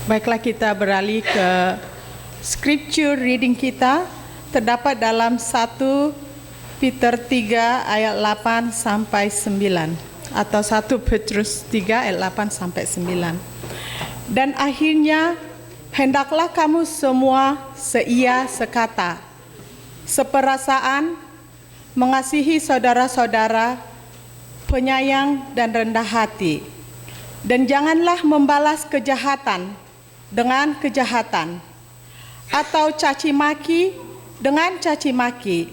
Baiklah, kita beralih ke scripture reading kita, terdapat dalam 1 Peter 3 ayat 8 sampai 9 atau 1 Petrus 3 ayat 8 sampai 9. Dan akhirnya hendaklah kamu semua seia sekata, seperasaan, mengasihi saudara-saudara, penyayang dan rendah hati. Dan janganlah membalas kejahatan dengan kejahatan, atau caci maki dengan caci maki,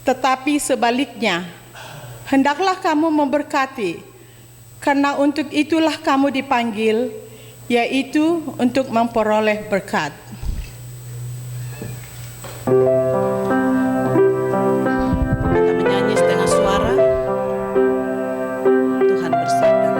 tetapi sebaliknya, hendaklah kamu memberkati, karena untuk itulah kamu dipanggil, yaitu untuk memperoleh berkat. Kita menyanyi setengah suara. Tuhan bersabda.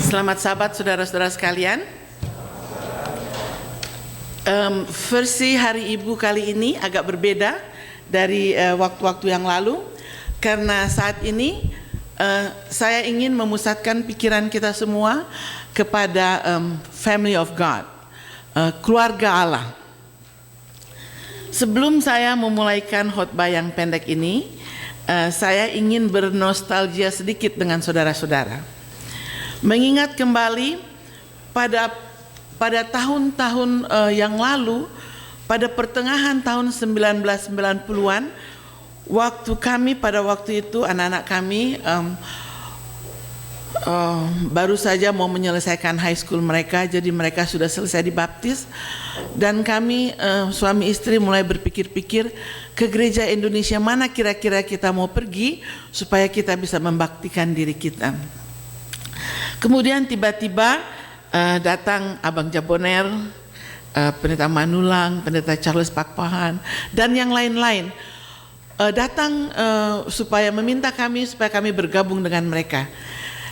Selamat Sabat saudara-saudara sekalian. Versi Hari Ibu kali ini agak berbeda dari waktu-waktu yang lalu, karena saat ini saya ingin memusatkan pikiran kita semua kepada family of God, keluarga Allah. Sebelum saya memulaikan khotbah yang pendek ini, saya ingin bernostalgia sedikit dengan saudara-saudara. Mengingat kembali pada tahun-tahun yang lalu, pada pertengahan tahun 1990-an, waktu kami pada waktu itu anak-anak kami baru saja mau menyelesaikan high school mereka, jadi mereka sudah selesai dibaptis, dan kami suami istri mulai berpikir-pikir ke gereja Indonesia mana kira-kira kita mau pergi supaya kita bisa membaktikan diri kita. Kemudian tiba-tiba datang Abang Jaboner, Pendeta Manulang, Pendeta Charles Pakpahan, dan yang lain-lain datang supaya meminta kami supaya kami bergabung dengan mereka.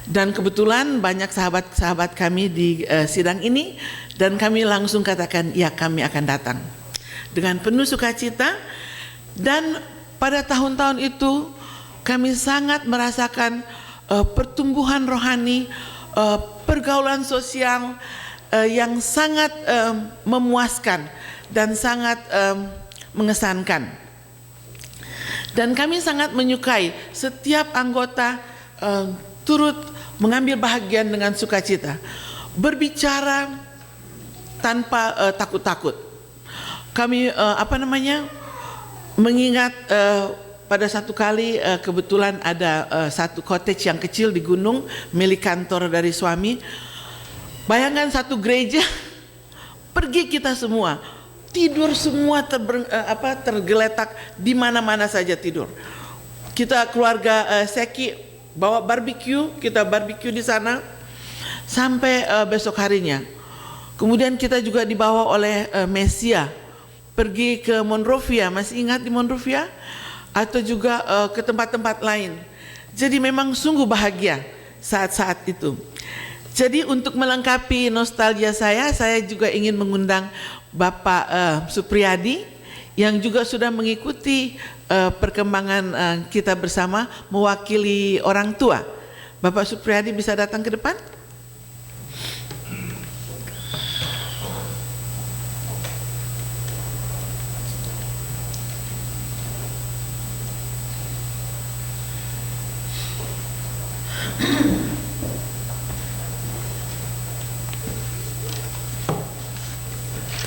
Dan kebetulan banyak sahabat-sahabat kami di sidang ini, dan kami langsung katakan, ya kami akan datang dengan penuh sukacita. Dan pada tahun-tahun itu kami sangat merasakan pertumbuhan rohani, pergaulan sosial yang sangat memuaskan dan sangat mengesankan. Dan kami sangat menyukai setiap anggota turut mengambil bahagian dengan sukacita, berbicara tanpa takut-takut. Kami mengingat pada satu kali kebetulan ada satu cottage yang kecil di gunung milik kantor dari suami. Bayangkan satu gereja, pergi kita semua, tidur semua tergeletak di mana-mana saja tidur. Kita keluarga Seki bawa barbecue, kita barbecue di sana sampai besok harinya. Kemudian kita juga dibawa oleh Mesia pergi ke Monrovia, masih ingat di Monrovia? Atau juga ke tempat-tempat lain. Jadi memang sungguh bahagia saat-saat itu. Jadi untuk melengkapi nostalgia saya juga ingin mengundang Bapak Supriyadi yang juga sudah mengikuti perkembangan kita bersama mewakili orang tua. Bapak Supriyadi bisa datang ke depan?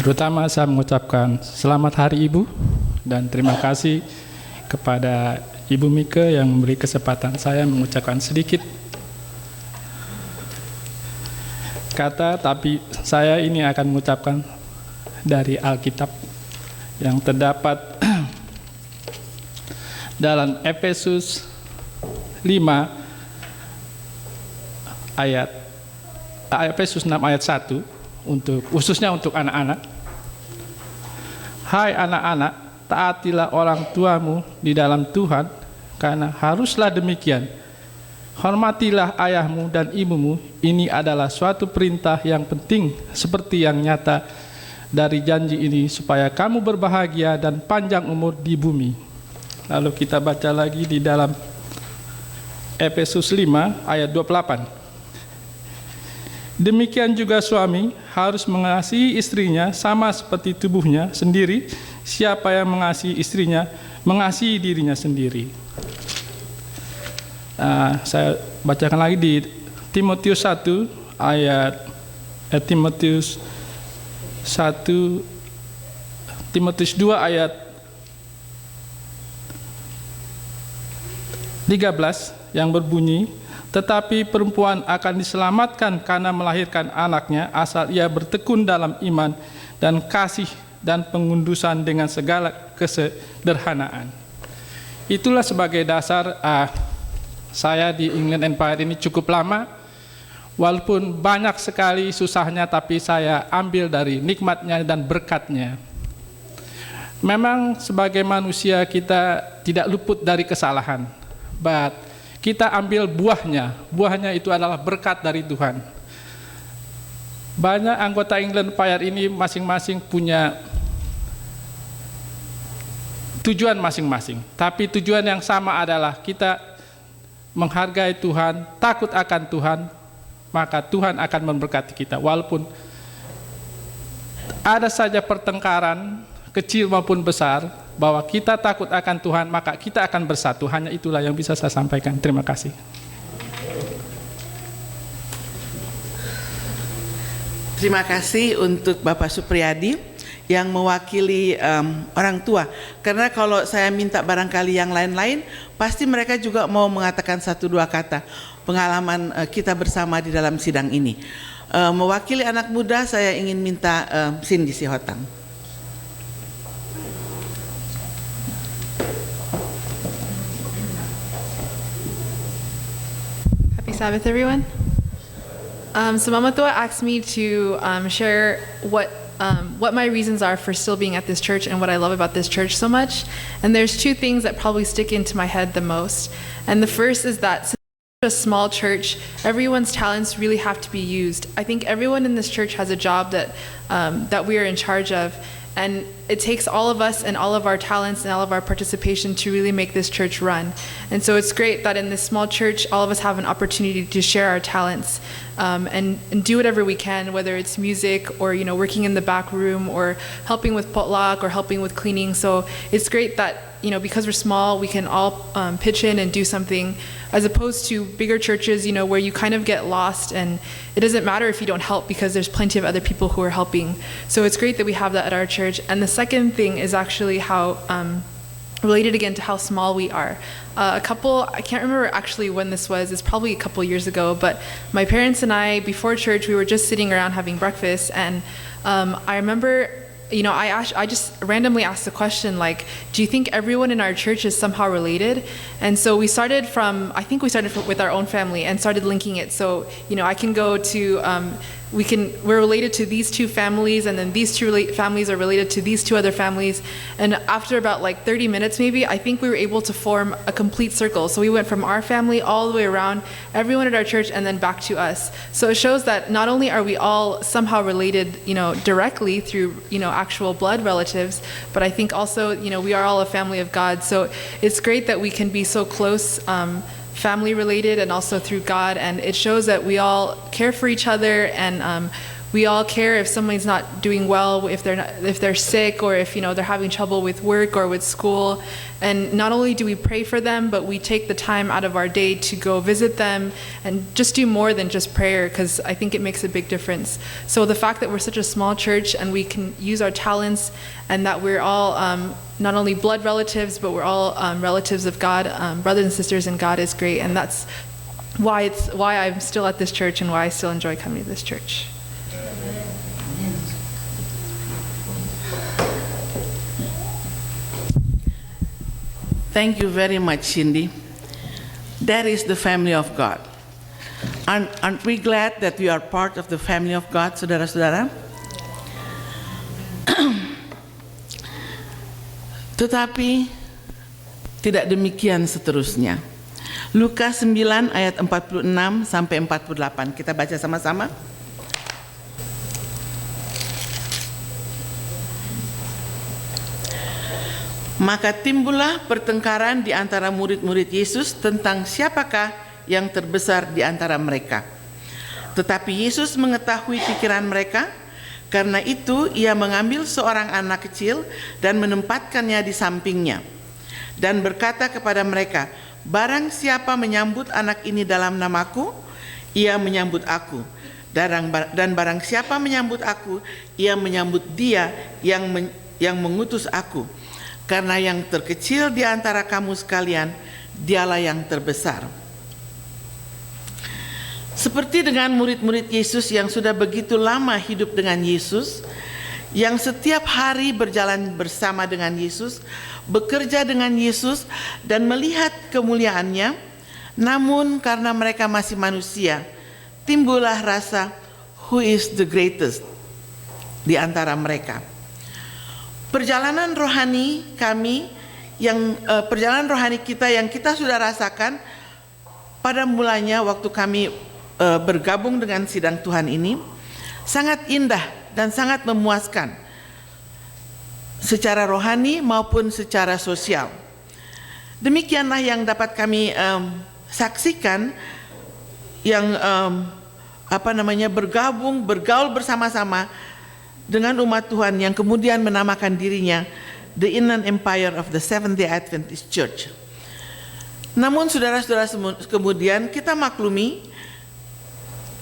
Terutama saya mengucapkan selamat Hari Ibu dan terima kasih kepada Ibu Mika yang memberi kesempatan saya mengucapkan sedikit. kata, tapi saya ini akan mengucapkan dari Alkitab yang terdapat dalam Efesus 5 ayat Efesus 6 ayat 1 khususnya untuk anak-anak. Hai anak-anak, taatilah orang tuamu di dalam Tuhan, karena haruslah demikian. Hormatilah ayahmu dan ibumu, ini adalah suatu perintah yang penting seperti yang nyata dari janji ini, supaya kamu berbahagia dan panjang umur di bumi. Lalu kita baca lagi di dalam Efesus 5 ayat 28. Demikian juga suami harus mengasihi istrinya sama seperti tubuhnya sendiri. Siapa yang mengasihi istrinya, mengasihi dirinya sendiri. Saya bacakan lagi di Timotius 1 ayat Timotius 2 ayat 13 yang berbunyi, tetapi perempuan akan diselamatkan karena melahirkan anaknya asal ia bertekun dalam iman dan kasih dan pengundusan dengan segala kesederhanaan. Itulah sebagai dasar saya di England Empire ini cukup lama. Walaupun banyak sekali susahnya, tapi saya ambil dari nikmatnya dan berkatnya. Memang sebagai manusia kita tidak luput dari kesalahan, but kita ambil buahnya. Buahnya itu adalah berkat dari Tuhan. Banyak anggota England Empire ini masing-masing punya tujuan masing-masing. Tapi tujuan yang sama adalah kita menghargai Tuhan, takut akan Tuhan, maka Tuhan akan memberkati kita. Walaupun ada saja pertengkaran, kecil maupun besar, bahwa kita takut akan Tuhan, maka kita akan bersatu. Hanya itulah yang bisa saya sampaikan. Terima kasih. Terima kasih untuk Bapak Supriyadi yang mewakili orang tua. Karena kalau saya minta barangkali yang lain-lain, pasti mereka juga mau mengatakan 1-2 kata pengalaman kita bersama di dalam sidang ini. Mewakili anak muda, saya ingin minta Cindy Sihotang. Happy Sabbath, everyone. So Mama Tua asked me to share what my reasons are for still being at this church and what I love about this church so much. And there's 2 things that probably stick into my head the most. And the first is that since we're a small church, everyone's talents really have to be used. I think everyone in this church has a job that we are in charge of. And it takes all of us and all of our talents and all of our participation to really make this church run. And so it's great that in this small church, all of us have an opportunity to share our talents and do whatever we can, whether it's music or working in the back room or helping with potluck or helping with cleaning. So it's great that because we're small, we can all pitch in and do something, as opposed to bigger churches, where you kind of get lost and it doesn't matter if you don't help because there's plenty of other people who are helping. So it's great that we have that at our church. And the second thing is actually how, related again to how small we are. I can't remember actually when this was, it's probably a couple years ago, but my parents and I, before church, we were just sitting around having breakfast, and I remember I just randomly asked the question, do you think everyone in our church is somehow related? And so we started with our own family and started linking it. So, I can go to, we're related to these 2 families, and then these 2 families are related to these 2 other families. And after about 30 minutes maybe, I think we were able to form a complete circle. So we went from our family all the way around, everyone at our church, and then back to us. So it shows that not only are we all somehow related, directly through, actual blood relatives, but I think also, we are all a family of God. So it's great that we can be so close, family related, and also through God, and it shows that we all care for each other, and we all care if someone's not doing well, if they're sick, or if they're having trouble with work or with school. And not only do we pray for them, but we take the time out of our day to go visit them and just do more than just prayer, because I think it makes a big difference. So the fact that we're such a small church and we can use our talents, and that we're all not only blood relatives, but we're all relatives of God, brothers and sisters in God, is great. And that's why I'm still at this church and why I still enjoy coming to this church. Thank you very much, Cindy. That is the family of God. Aren't we glad that we are part of the family of God, saudara-saudara? Tetapi tidak demikian seterusnya. Lukas 9 ayat 46 sampai 48. Kita baca sama-sama. Maka timbullah pertengkaran di antara murid-murid Yesus tentang siapakah yang terbesar di antara mereka. Tetapi Yesus mengetahui pikiran mereka, karena itu ia mengambil seorang anak kecil dan menempatkannya di sampingnya. Dan berkata kepada mereka, barang siapa menyambut anak ini dalam namaku, ia menyambut aku. Dan barang siapa menyambut aku, ia menyambut dia yang mengutus aku. Karena yang terkecil di antara kamu sekalian, dialah yang terbesar. Seperti dengan murid-murid Yesus yang sudah begitu lama hidup dengan Yesus, yang setiap hari berjalan bersama dengan Yesus, bekerja dengan Yesus dan melihat kemuliaannya, namun karena mereka masih manusia, timbullah rasa who is the greatest di antara mereka. Perjalanan rohani kita yang kita sudah rasakan pada mulanya waktu kami bergabung dengan sidang Tuhan ini sangat indah dan sangat memuaskan secara rohani maupun secara sosial. Demikianlah yang dapat kami saksikan yang bergaul bersama-sama dengan umat Tuhan yang kemudian menamakan dirinya The Inland Empire of the Seventh-day Adventist Church. Namun saudara-saudara kemudian kita maklumi,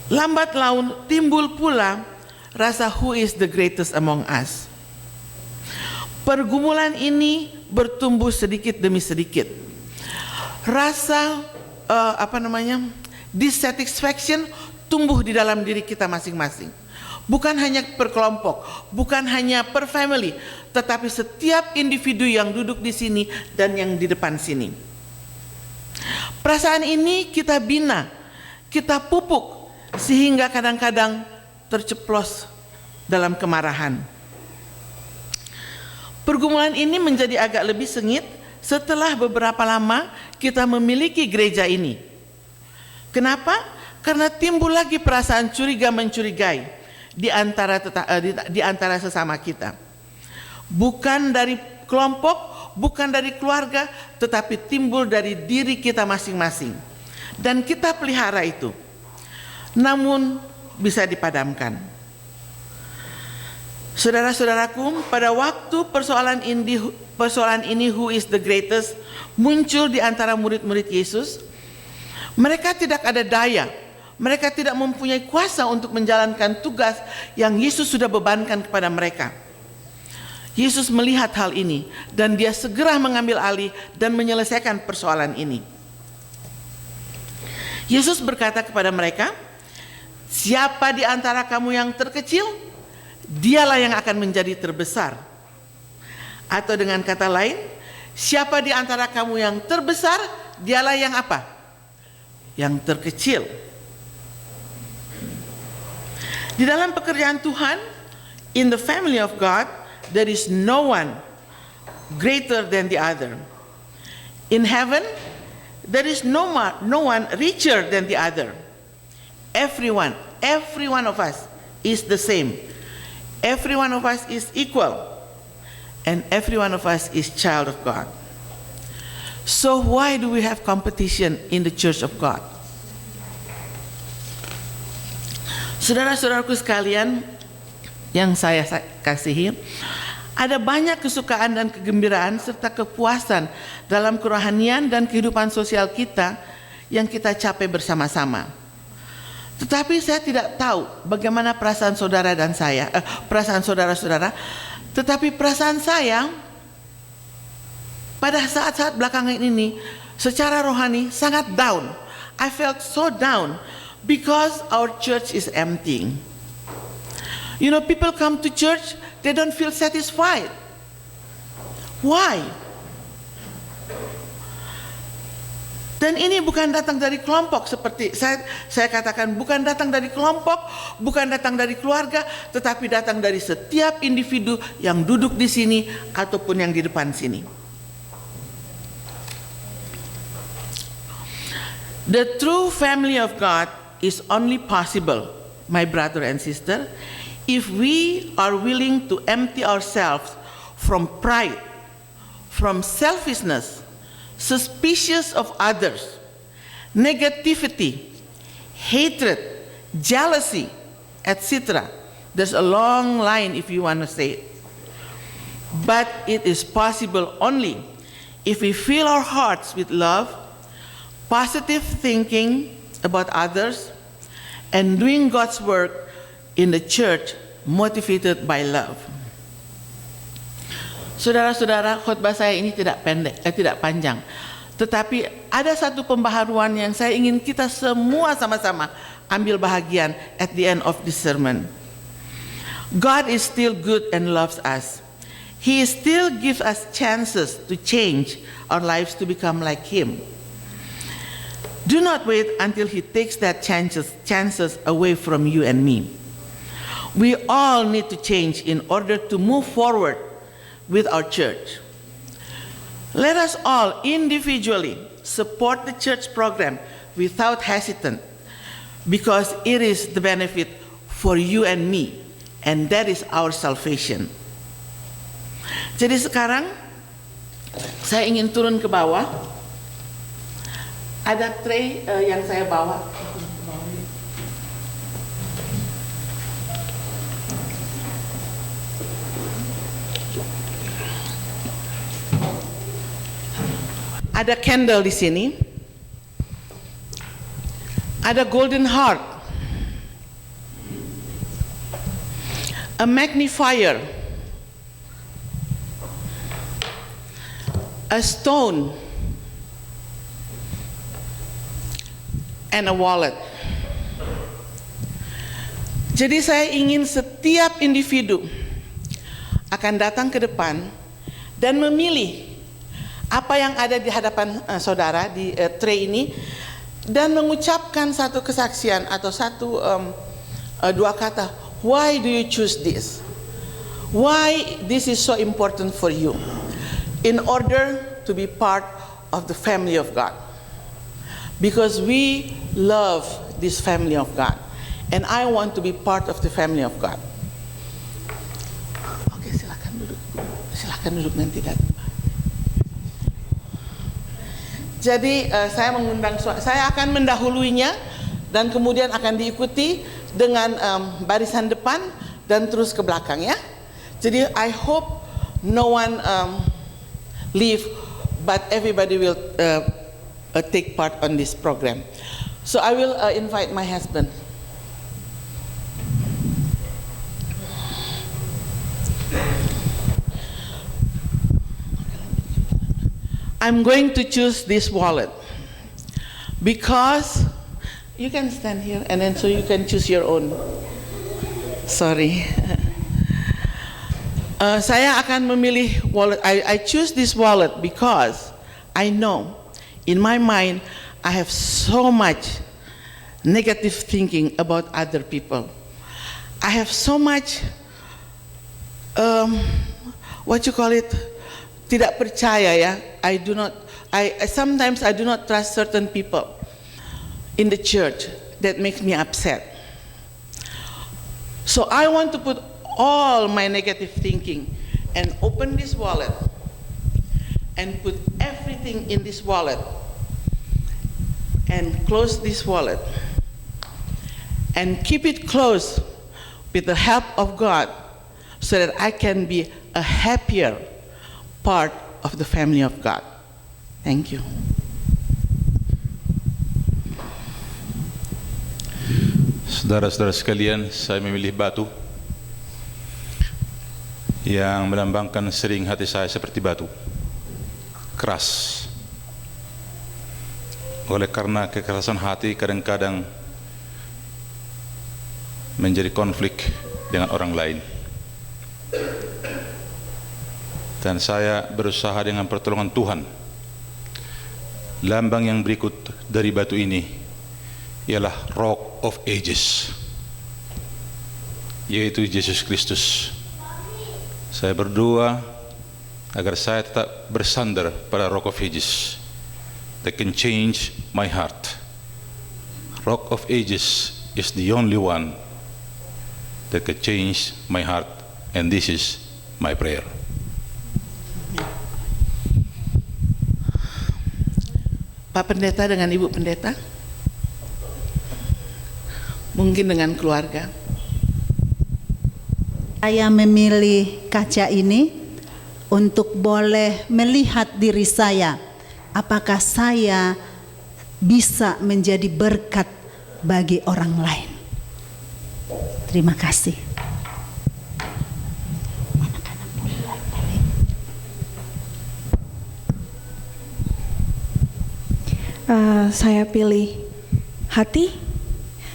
lambat laun timbul pula rasa who is the greatest among us. Pergumulan ini bertumbuh sedikit demi sedikit. Rasa dissatisfaction tumbuh di dalam diri kita masing-masing. Bukan hanya per kelompok, bukan hanya per family, tetapi setiap individu yang duduk di sini dan yang di depan sini. Perasaan ini kita bina, kita pupuk, sehingga kadang-kadang terceplos dalam kemarahan. Pergumulan ini menjadi agak lebih sengit setelah beberapa lama kita memiliki gereja ini. Kenapa? Karena timbul lagi perasaan curiga-mencurigai di antara sesama kita. Bukan dari kelompok, bukan dari keluarga, tetapi timbul dari diri kita masing-masing. Dan kita pelihara itu. Namun bisa dipadamkan. Saudara-saudaraku, pada waktu persoalan ini who is the greatest muncul di antara murid-murid Yesus, mereka tidak ada daya. Mereka tidak mempunyai kuasa untuk menjalankan tugas yang Yesus sudah bebankan kepada mereka. Yesus melihat hal ini dan dia segera mengambil alih dan menyelesaikan persoalan ini. Yesus berkata kepada mereka, siapa di antara kamu yang terkecil, dialah yang akan menjadi terbesar. Atau dengan kata lain, siapa di antara kamu yang terbesar, dialah yang apa? Yang terkecil. Di dalam pekerjaan Tuhan, in the family of God, there is no one greater than the other. In heaven, there is no one richer than the other. Every one of us is the same. Every one of us is equal. And every one of us is child of God. So why do we have competition in the church of God? Saudara-saudaraku sekalian yang saya kasihi, ada banyak kesukaan dan kegembiraan serta kepuasan dalam kerohanian dan kehidupan sosial kita yang kita capai bersama-sama. Tetapi saya tidak tahu bagaimana perasaan saudara dan saya, perasaan saudara-saudara, tetapi perasaan saya pada saat-saat belakangan ini secara rohani sangat down. I felt so down because our church is emptying. You know, people come to church, they don't feel satisfied. Why? Dan ini bukan datang dari kelompok, seperti saya katakan, bukan datang dari kelompok, bukan datang dari keluarga, tetapi datang dari setiap individu yang duduk di sini ataupun yang di depan sini. The true family of God is only possible, my brother and sister, if we are willing to empty ourselves from pride, from selfishness, suspicious of others, negativity, hatred, jealousy, etc. There's a long line if you want to say it. But it is possible only if we fill our hearts with love, positive thinking about others, and doing God's work in the church motivated by love. Saudara-saudara, khotbah saya ini tidak panjang. Tetapi ada satu pembaharuan yang saya ingin kita semua sama-sama ambil bahagian at the end of this sermon. God is still good and loves us. He still gives us chances to change our lives to become like Him. Do not wait until He takes that chances away from you and me. We all need to change in order to move forward with our church. Let us all individually support the church program without hesitation, because it is the benefit for you and me, and that is our salvation. Jadi sekarang saya ingin turun ke bawah. Ada tray yang saya bawa. Ada candle di sini. Ada golden heart. A magnifier. A stone. And a wallet. Jadi saya ingin setiap individu akan datang ke depan dan memilih apa yang ada di hadapan saudara di tray ini, dan mengucapkan satu kesaksian atau dua kata. Why do you choose this? Why this is so important for you? In order to be part of the family of God. Because we love this family of God. And I want to be part of the family of God. Oke, silakan duduk. Silakan duduk nanti datang. Jadi saya akan mendahuluinya dan kemudian akan diikuti dengan barisan depan dan terus ke belakang, ya. Jadi I hope no one leave, but everybody will take part on this program. So I will invite my husband. I'm going to choose this wallet because you can stand here and then so you can choose your own. Sorry. Saya akan memilih wallet. I choose this wallet because I know in my mind I have so much negative thinking about other people. I have so much tidak percaya, ya. Sometimes I do not trust certain people in the church. That makes me upset. So I want to put all my negative thinking and open this wallet and put everything in this wallet and close this wallet and keep it closed with the help of God so that I can be a happier part of the family of God. Thank you. Saudara-saudara sekalian, saya memilih batu yang melambangkan sering hati saya seperti batu, keras. Oleh karena kekerasan hati kadang-kadang menjadi konflik dengan orang lain. Dan saya berusaha dengan pertolongan Tuhan. Lambang yang berikut dari batu ini ialah Rock of Ages, yaitu Yesus Kristus. Saya berdoa agar saya tetap bersandar pada Rock of Ages that can change my heart. Rock of Ages is the only one that can change my heart, and this is my prayer. Pak Pendeta dengan Ibu Pendeta, mungkin dengan keluarga. Saya memilih kaca ini untuk boleh melihat diri saya, apakah saya bisa menjadi berkat bagi orang lain. Terima kasih. Saya pilih hati,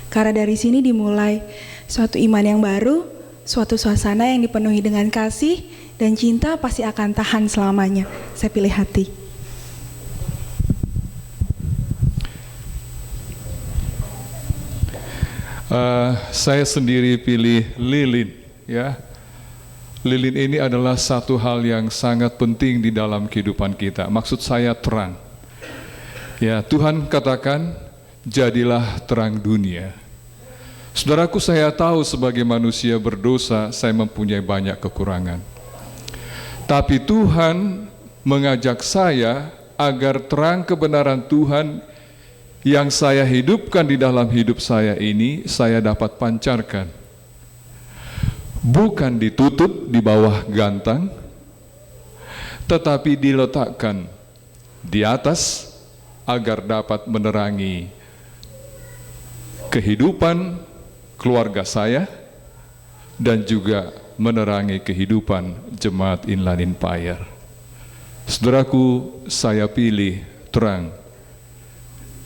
karena dari sini dimulai suatu iman yang baru, suatu suasana yang dipenuhi dengan kasih dan cinta pasti akan tahan selamanya. Saya pilih hati. Saya sendiri pilih lilin, ya. Lilin ini adalah satu hal yang sangat penting di dalam kehidupan kita. Maksud saya terang. Ya, Tuhan katakan, jadilah terang dunia. Saudaraku, saya tahu sebagai manusia berdosa, saya mempunyai banyak kekurangan. Tapi Tuhan mengajak saya agar terang kebenaran Tuhan yang saya hidupkan di dalam hidup saya ini, saya dapat pancarkan. Bukan ditutup di bawah gantang, tetapi diletakkan di atas, agar dapat menerangi kehidupan keluarga saya dan juga menerangi kehidupan jemaat Inland Empire. Saudaraku, saya pilih terang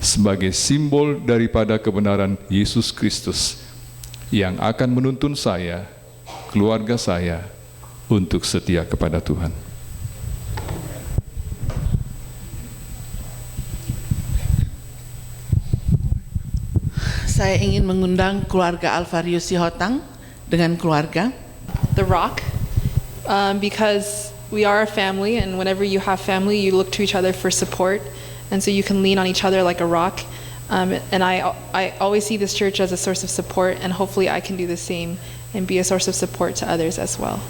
sebagai simbol daripada kebenaran Yesus Kristus yang akan menuntun saya, keluarga saya, untuk setia kepada Tuhan. Saya ingin mengundang keluarga Alvario Sihotang dengan keluarga. The rock, because we are a family, and whenever you have family, you look to each other for support, and so you can lean on each other like a rock. And I always see this church as a source of support, and hopefully I can do the same and be a source of support to others as well.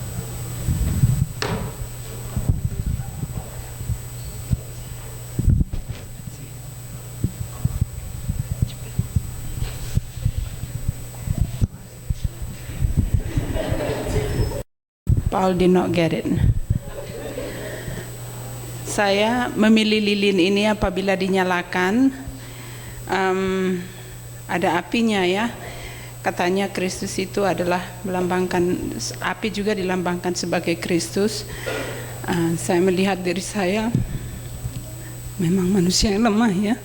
Paul did not get it. Saya memilih lilin ini apabila dinyalakan, ada apinya, ya. Katanya Kristus itu adalah melambangkan, api juga dilambangkan sebagai Kristus. Saya melihat diri saya memang manusia yang lemah, ya.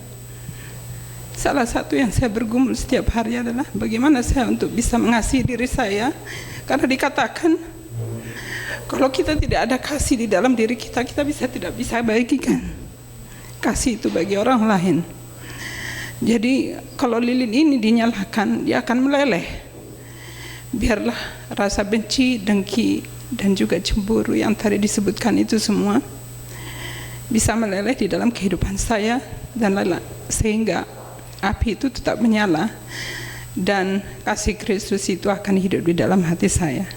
Salah satu yang saya bergumul setiap hari adalah bagaimana saya untuk bisa mengasihi diri saya, karena dikatakan kalau kita tidak ada kasih di dalam diri kita, kita tidak bisa bagikan kasih itu bagi orang lain. Jadi kalau lilin ini dinyalakan, dia akan meleleh. Biarlah rasa benci, dengki, dan juga cemburu yang tadi disebutkan itu semua bisa meleleh di dalam kehidupan saya, dan sehingga api itu tetap menyala dan kasih Kristus itu akan hidup di dalam hati saya.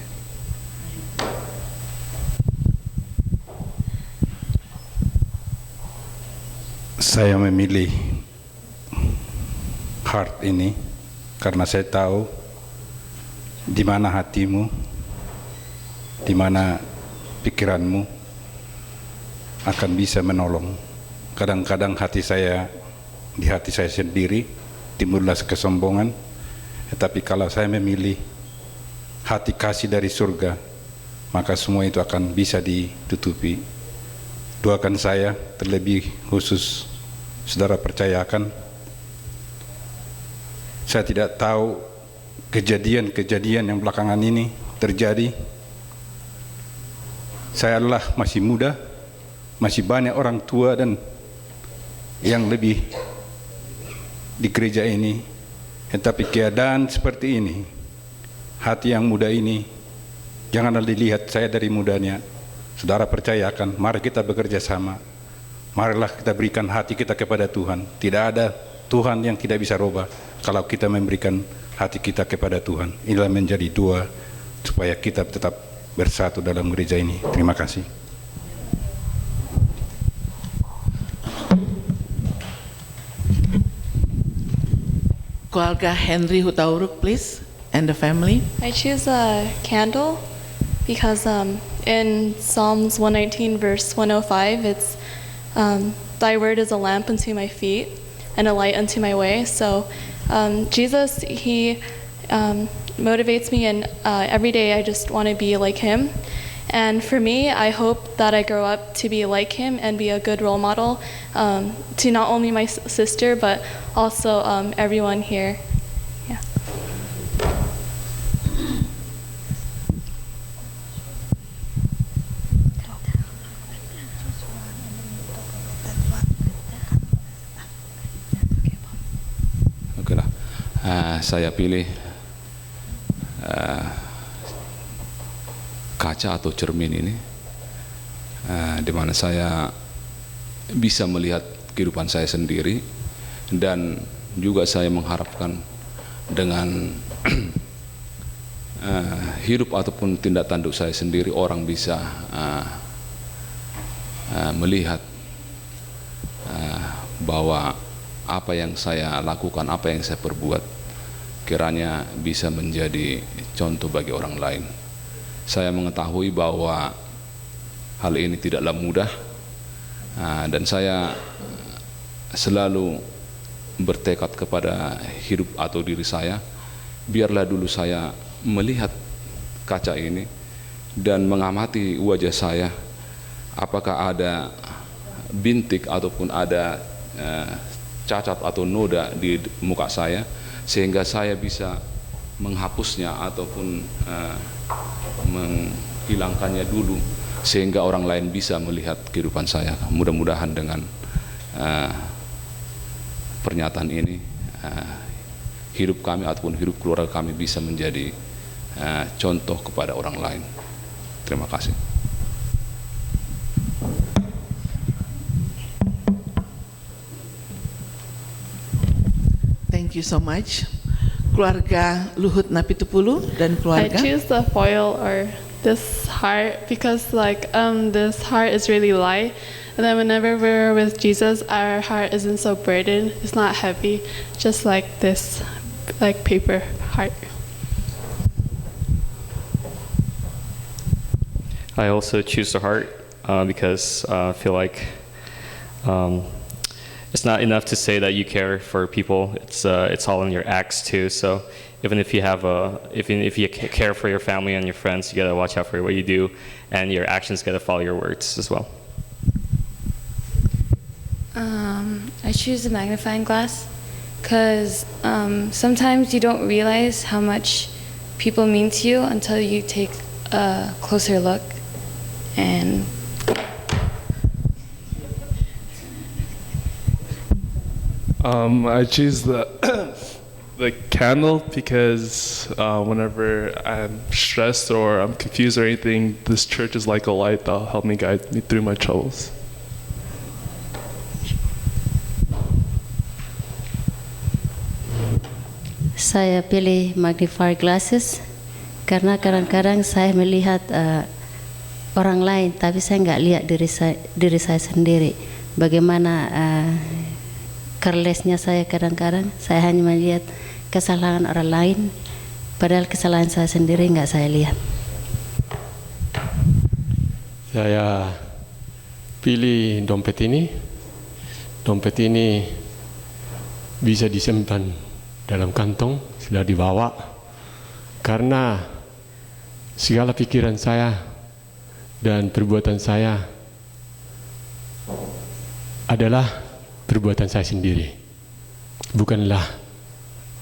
Saya memilih heart ini karena saya tahu di mana hatimu, di mana pikiranmu akan bisa menolong. Kadang-kadang di hati saya sendiri timbullah kesombongan, tetapi kalau saya memilih hati kasih dari surga, maka semua itu akan bisa ditutupi. Doakan saya terlebih khusus saudara percayakan, saya tidak tahu kejadian-kejadian yang belakangan ini terjadi. Saya adalah masih muda, masih banyak orang tua dan yang lebih di gereja ini. Tetapi keadaan seperti ini, hati yang muda ini, janganlah dilihat saya dari mudanya. Saudara percayakan, mari kita bekerja sama. Marilah kita berikan hati kita kepada Tuhan. Tidak ada Tuhan yang tidak bisa rubah kalau kita memberikan hati kita kepada Tuhan. Inilah menjadi doa supaya kita tetap bersatu dalam gereja ini. Terima kasih. Keluarga Henry Hutauruk, please, and the family. I choose a candle because in Psalms 119 verse 105 it's thy word is a lamp unto my feet and a light unto my way. So Jesus, he motivates me, and every day I just want to be like him. And for me, I hope that I grow up to be like him and be a good role model to not only my sister but also everyone here. Yeah. Oke lah, saya pilih kaca atau cermin ini, di mana saya bisa melihat kehidupan saya sendiri, dan juga saya mengharapkan dengan hidup ataupun tindak tanduk saya sendiri orang bisa melihat bahwa apa yang saya lakukan, apa yang saya perbuat kiranya bisa menjadi contoh bagi orang lain. Saya mengetahui bahwa hal ini tidaklah mudah, dan saya selalu bertekad kepada hidup atau diri saya, biarlah dulu saya melihat kaca ini dan mengamati wajah saya, apakah ada bintik ataupun ada cacat atau noda di muka saya, sehingga saya bisa menghapusnya ataupun menghilangkannya dulu, sehingga orang lain bisa melihat kehidupan saya. Mudah-mudahan dengan pernyataan ini hidup kami ataupun hidup keluarga kami bisa menjadi contoh kepada orang lain. Terima kasih. Thank you so much. Keluarga Luhut Napitupulu dan I keluarga. choose the foil or this heart because this heart is really light, and then whenever we're with Jesus, our heart isn't so burdened. It's not heavy, just like this, like paper heart. I also choose the heart because I feel like it's not enough to say that you care for people. It's all in your acts too. So even if you care for your family and your friends, you gotta watch out for what you do, and your actions gotta follow your words as well. I choose the magnifying glass because sometimes you don't realize how much people mean to you until you take a closer look. And I choose the the candle because whenever I'm stressed or I'm confused or anything, this church is like a light that'll help me guide me through my troubles. Saya pilih magnifier glasses karena kadang-kadang saya melihat orang lain, tapi saya nggak lihat diri saya sendiri. Bagaimana carelessnya saya kadang-kadang, saya hanya melihat kesalahan orang lain, padahal kesalahan saya sendiri nggak saya lihat. Saya pilih dompet ini. Dompet ini bisa disimpan dalam kantong sudah dibawa, karena segala pikiran saya dan perbuatan saya adalah perbuatan saya sendiri, bukanlah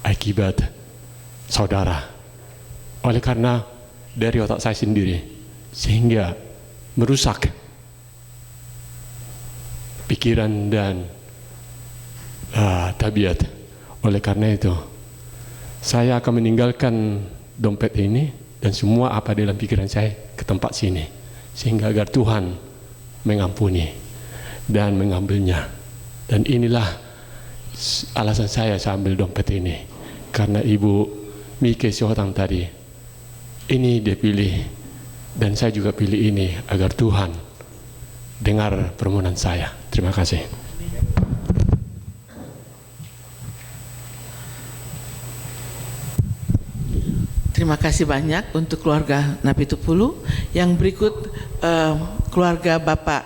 akibat saudara. Oleh karena dari otak saya sendiri, sehingga merusak pikiran dan tabiat. Oleh karena itu, saya akan meninggalkan dompet ini dan semua apa dalam pikiran saya ke tempat sini, sehingga agar Tuhan mengampuni dan mengambilnya. Dan inilah alasan saya ambil dompet ini, karena Ibu Mike Syihotang tadi, ini dia pilih dan saya juga pilih ini agar Tuhan dengar permohonan saya. Terima kasih. Terima kasih banyak untuk keluarga Napitupulu. Yang berikut keluarga Bapak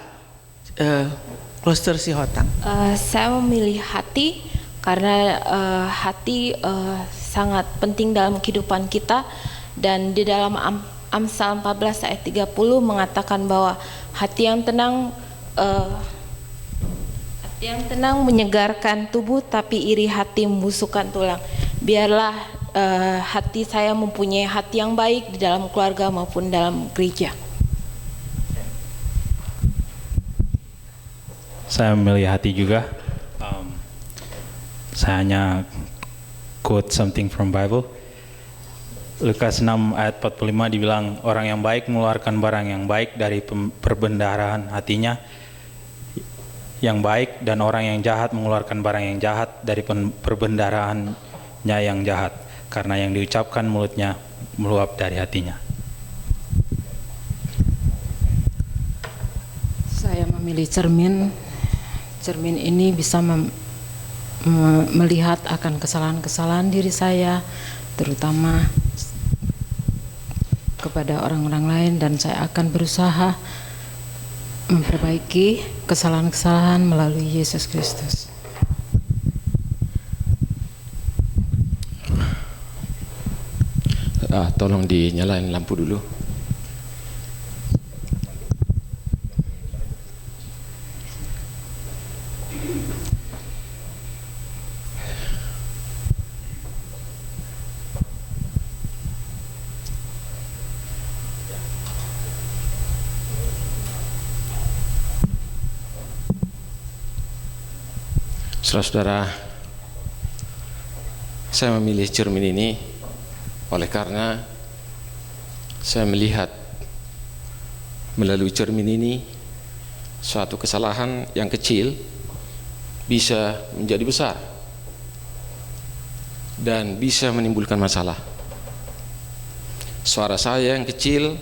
Kloster Syihotang. Saya memilih hati karena hati sangat penting dalam kehidupan kita, dan di dalam Amsal 14 ayat 30 mengatakan bahwa hati yang tenang menyegarkan tubuh, tapi iri hati membusukkan tulang. Biarlah hati saya mempunyai hati yang baik di dalam keluarga maupun dalam gereja. Saya memilih hati juga. Saya hanya quote something from Bible. Lukas 6 ayat 45 dibilang, orang yang baik mengeluarkan barang yang baik dari perbendaharaan hatinya yang baik, dan orang yang jahat mengeluarkan barang yang jahat dari perbendaharaannya yang jahat, karena yang diucapkan mulutnya meluap dari hatinya. Saya memilih cermin. Cermin ini bisa melihat akan kesalahan-kesalahan diri saya, terutama kepada orang-orang lain, dan saya akan berusaha memperbaiki kesalahan-kesalahan melalui Yesus Kristus. Tolong dinyalain lampu dulu. Saudara-saudara, saya memilih cermin ini oleh karena saya melihat melalui cermin ini suatu kesalahan yang kecil bisa menjadi besar dan bisa menimbulkan masalah. Suara saya yang kecil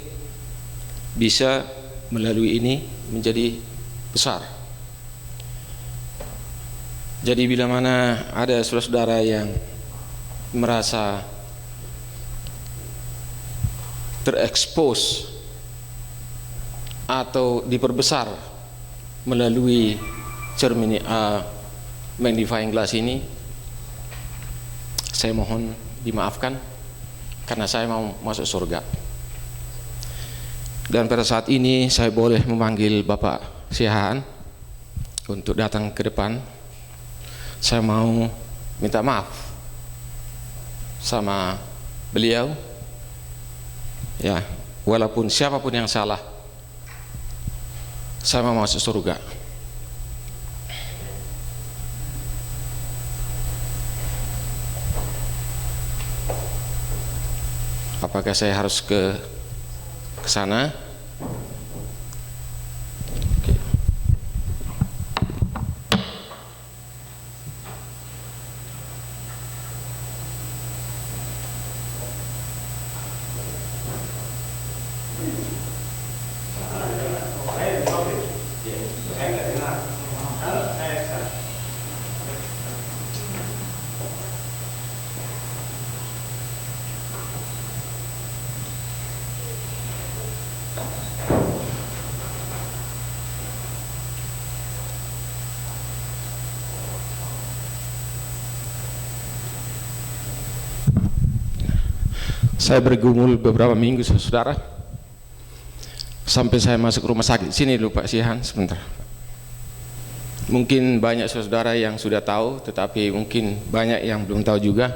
bisa melalui ini menjadi besar. Jadi bila mana ada saudara-saudara yang merasa terekspos atau diperbesar melalui cermin magnifying glass ini, saya mohon dimaafkan karena saya mau masuk surga. Dan pada saat ini saya boleh memanggil Bapak Sihaan untuk datang ke depan. Saya mau minta maaf sama beliau, ya, walaupun siapapun yang salah, saya mau masuk surga. Apakah saya harus ke sana? Saya bergumul beberapa minggu, saudara, sampai saya masuk rumah sakit. Sini dulu Pak Sihan sebentar. Mungkin banyak saudara yang sudah tahu, tetapi mungkin banyak yang belum tahu juga.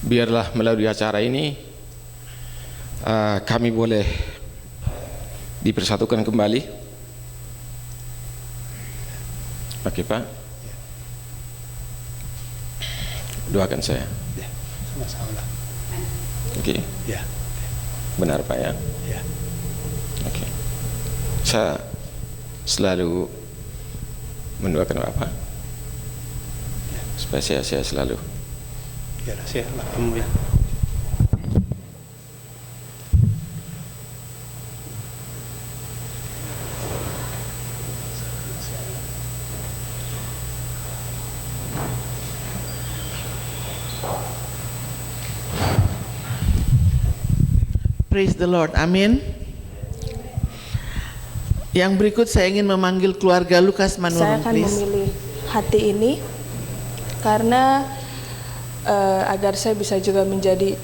Biarlah melalui acara ini kami boleh dipersatukan kembali. Oke Pak, doakan saya. Ya, sama-sama. Oke. Ya. Benar Pak ya. Ya. Oke. Saya selalu mendoakan Bapak supaya saya selalu. Ya, rahasia lah kamu ya. Praise the Lord, amin. Yang berikut saya ingin memanggil keluarga Lukas Manurung, Saya akan please. memilih hati ini karena agar saya bisa juga menjadi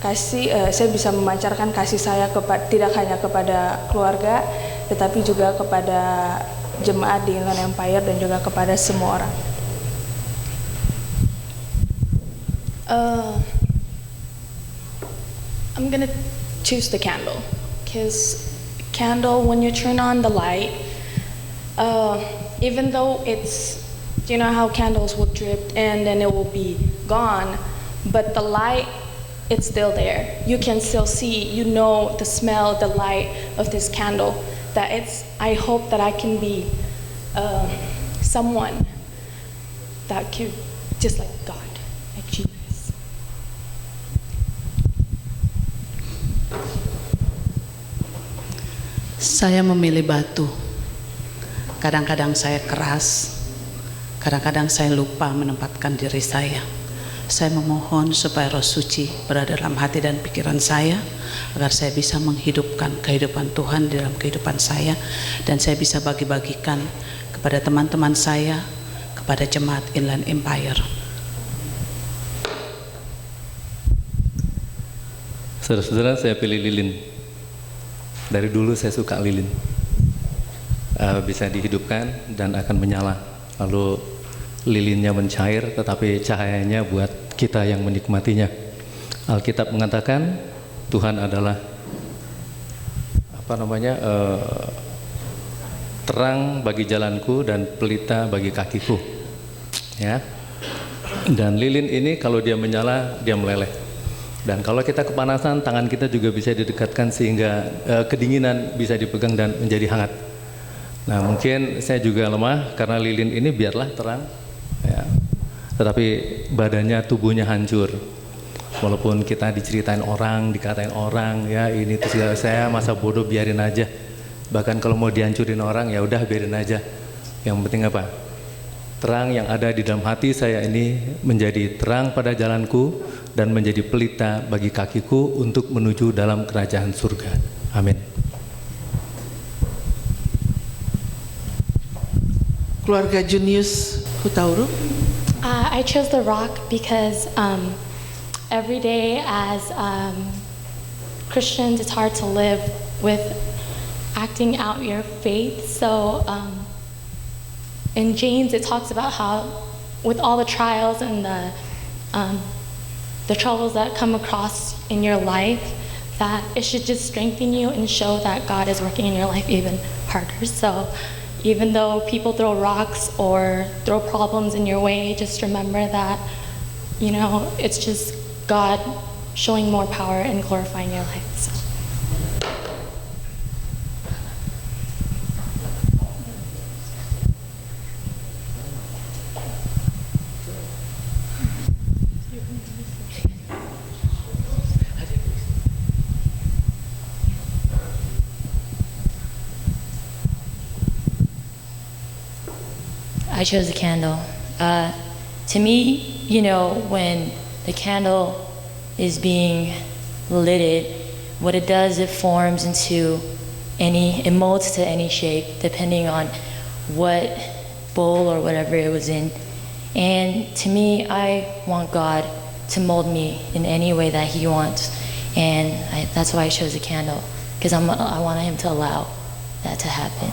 kasih, saya bisa memancarkan kasih saya tidak hanya kepada keluarga, tetapi juga kepada jemaat di Inland Empire dan juga kepada semua orang. I'm gonna choose the candle, because candle, when you turn on the light, even though it's, you know how candles will drip and then it will be gone, but the light, it's still there. You can still see, you know the smell, the light of this candle, that it's, I hope that I can be someone that could, just like God, like Jesus. Saya memilih batu. Kadang-kadang saya keras, kadang-kadang saya lupa menempatkan diri saya. Saya memohon supaya Roh Suci berada dalam hati dan pikiran saya, agar saya bisa menghidupkan kehidupan Tuhan di dalam kehidupan saya, dan saya bisa bagi-bagikan kepada teman-teman saya, kepada jemaat Inland Empire. Saudara-saudara, saya pilih lilin. Dari dulu saya suka lilin, bisa dihidupkan dan akan menyala. Lalu lilinnya mencair, tetapi cahayanya buat kita yang menikmatinya. Alkitab mengatakan Tuhan adalah terang bagi jalanku dan pelita bagi kakiku. Ya. Dan lilin ini kalau dia menyala, dia meleleh. Dan kalau kita kepanasan, tangan kita juga bisa didekatkan sehingga kedinginan bisa dipegang dan menjadi hangat. Nah, mungkin saya juga lemah karena lilin ini biarlah terang, ya. Tetapi badannya, tubuhnya hancur. Walaupun kita diceritain orang, dikatain orang, ya ini itu segala, saya masa bodoh biarin aja. Bahkan kalau mau dihancurin orang, ya udah biarin aja. Yang penting apa? Terang yang ada di dalam hati saya ini menjadi terang pada jalanku dan menjadi pelita bagi kakiku untuk menuju dalam kerajaan surga. Amin. Keluarga Junius Hutauru. I chose the rock because every day as Christians, it's hard to live with acting out your faith. So in James, it talks about how with all the trials and the troubles that come across in your life, that it should just strengthen you and show that God is working in your life even harder. So even though people throw rocks or throw problems in your way, just remember that, you know, it's just God showing more power and glorifying your life. So. I chose a candle. To me, you know, when the candle is being lit, what it does, it forms into it molds to any shape depending on what bowl or whatever it was in. And to me, I want God to mold me in any way that He wants. And that's why I chose a candle, because I want Him to allow that to happen.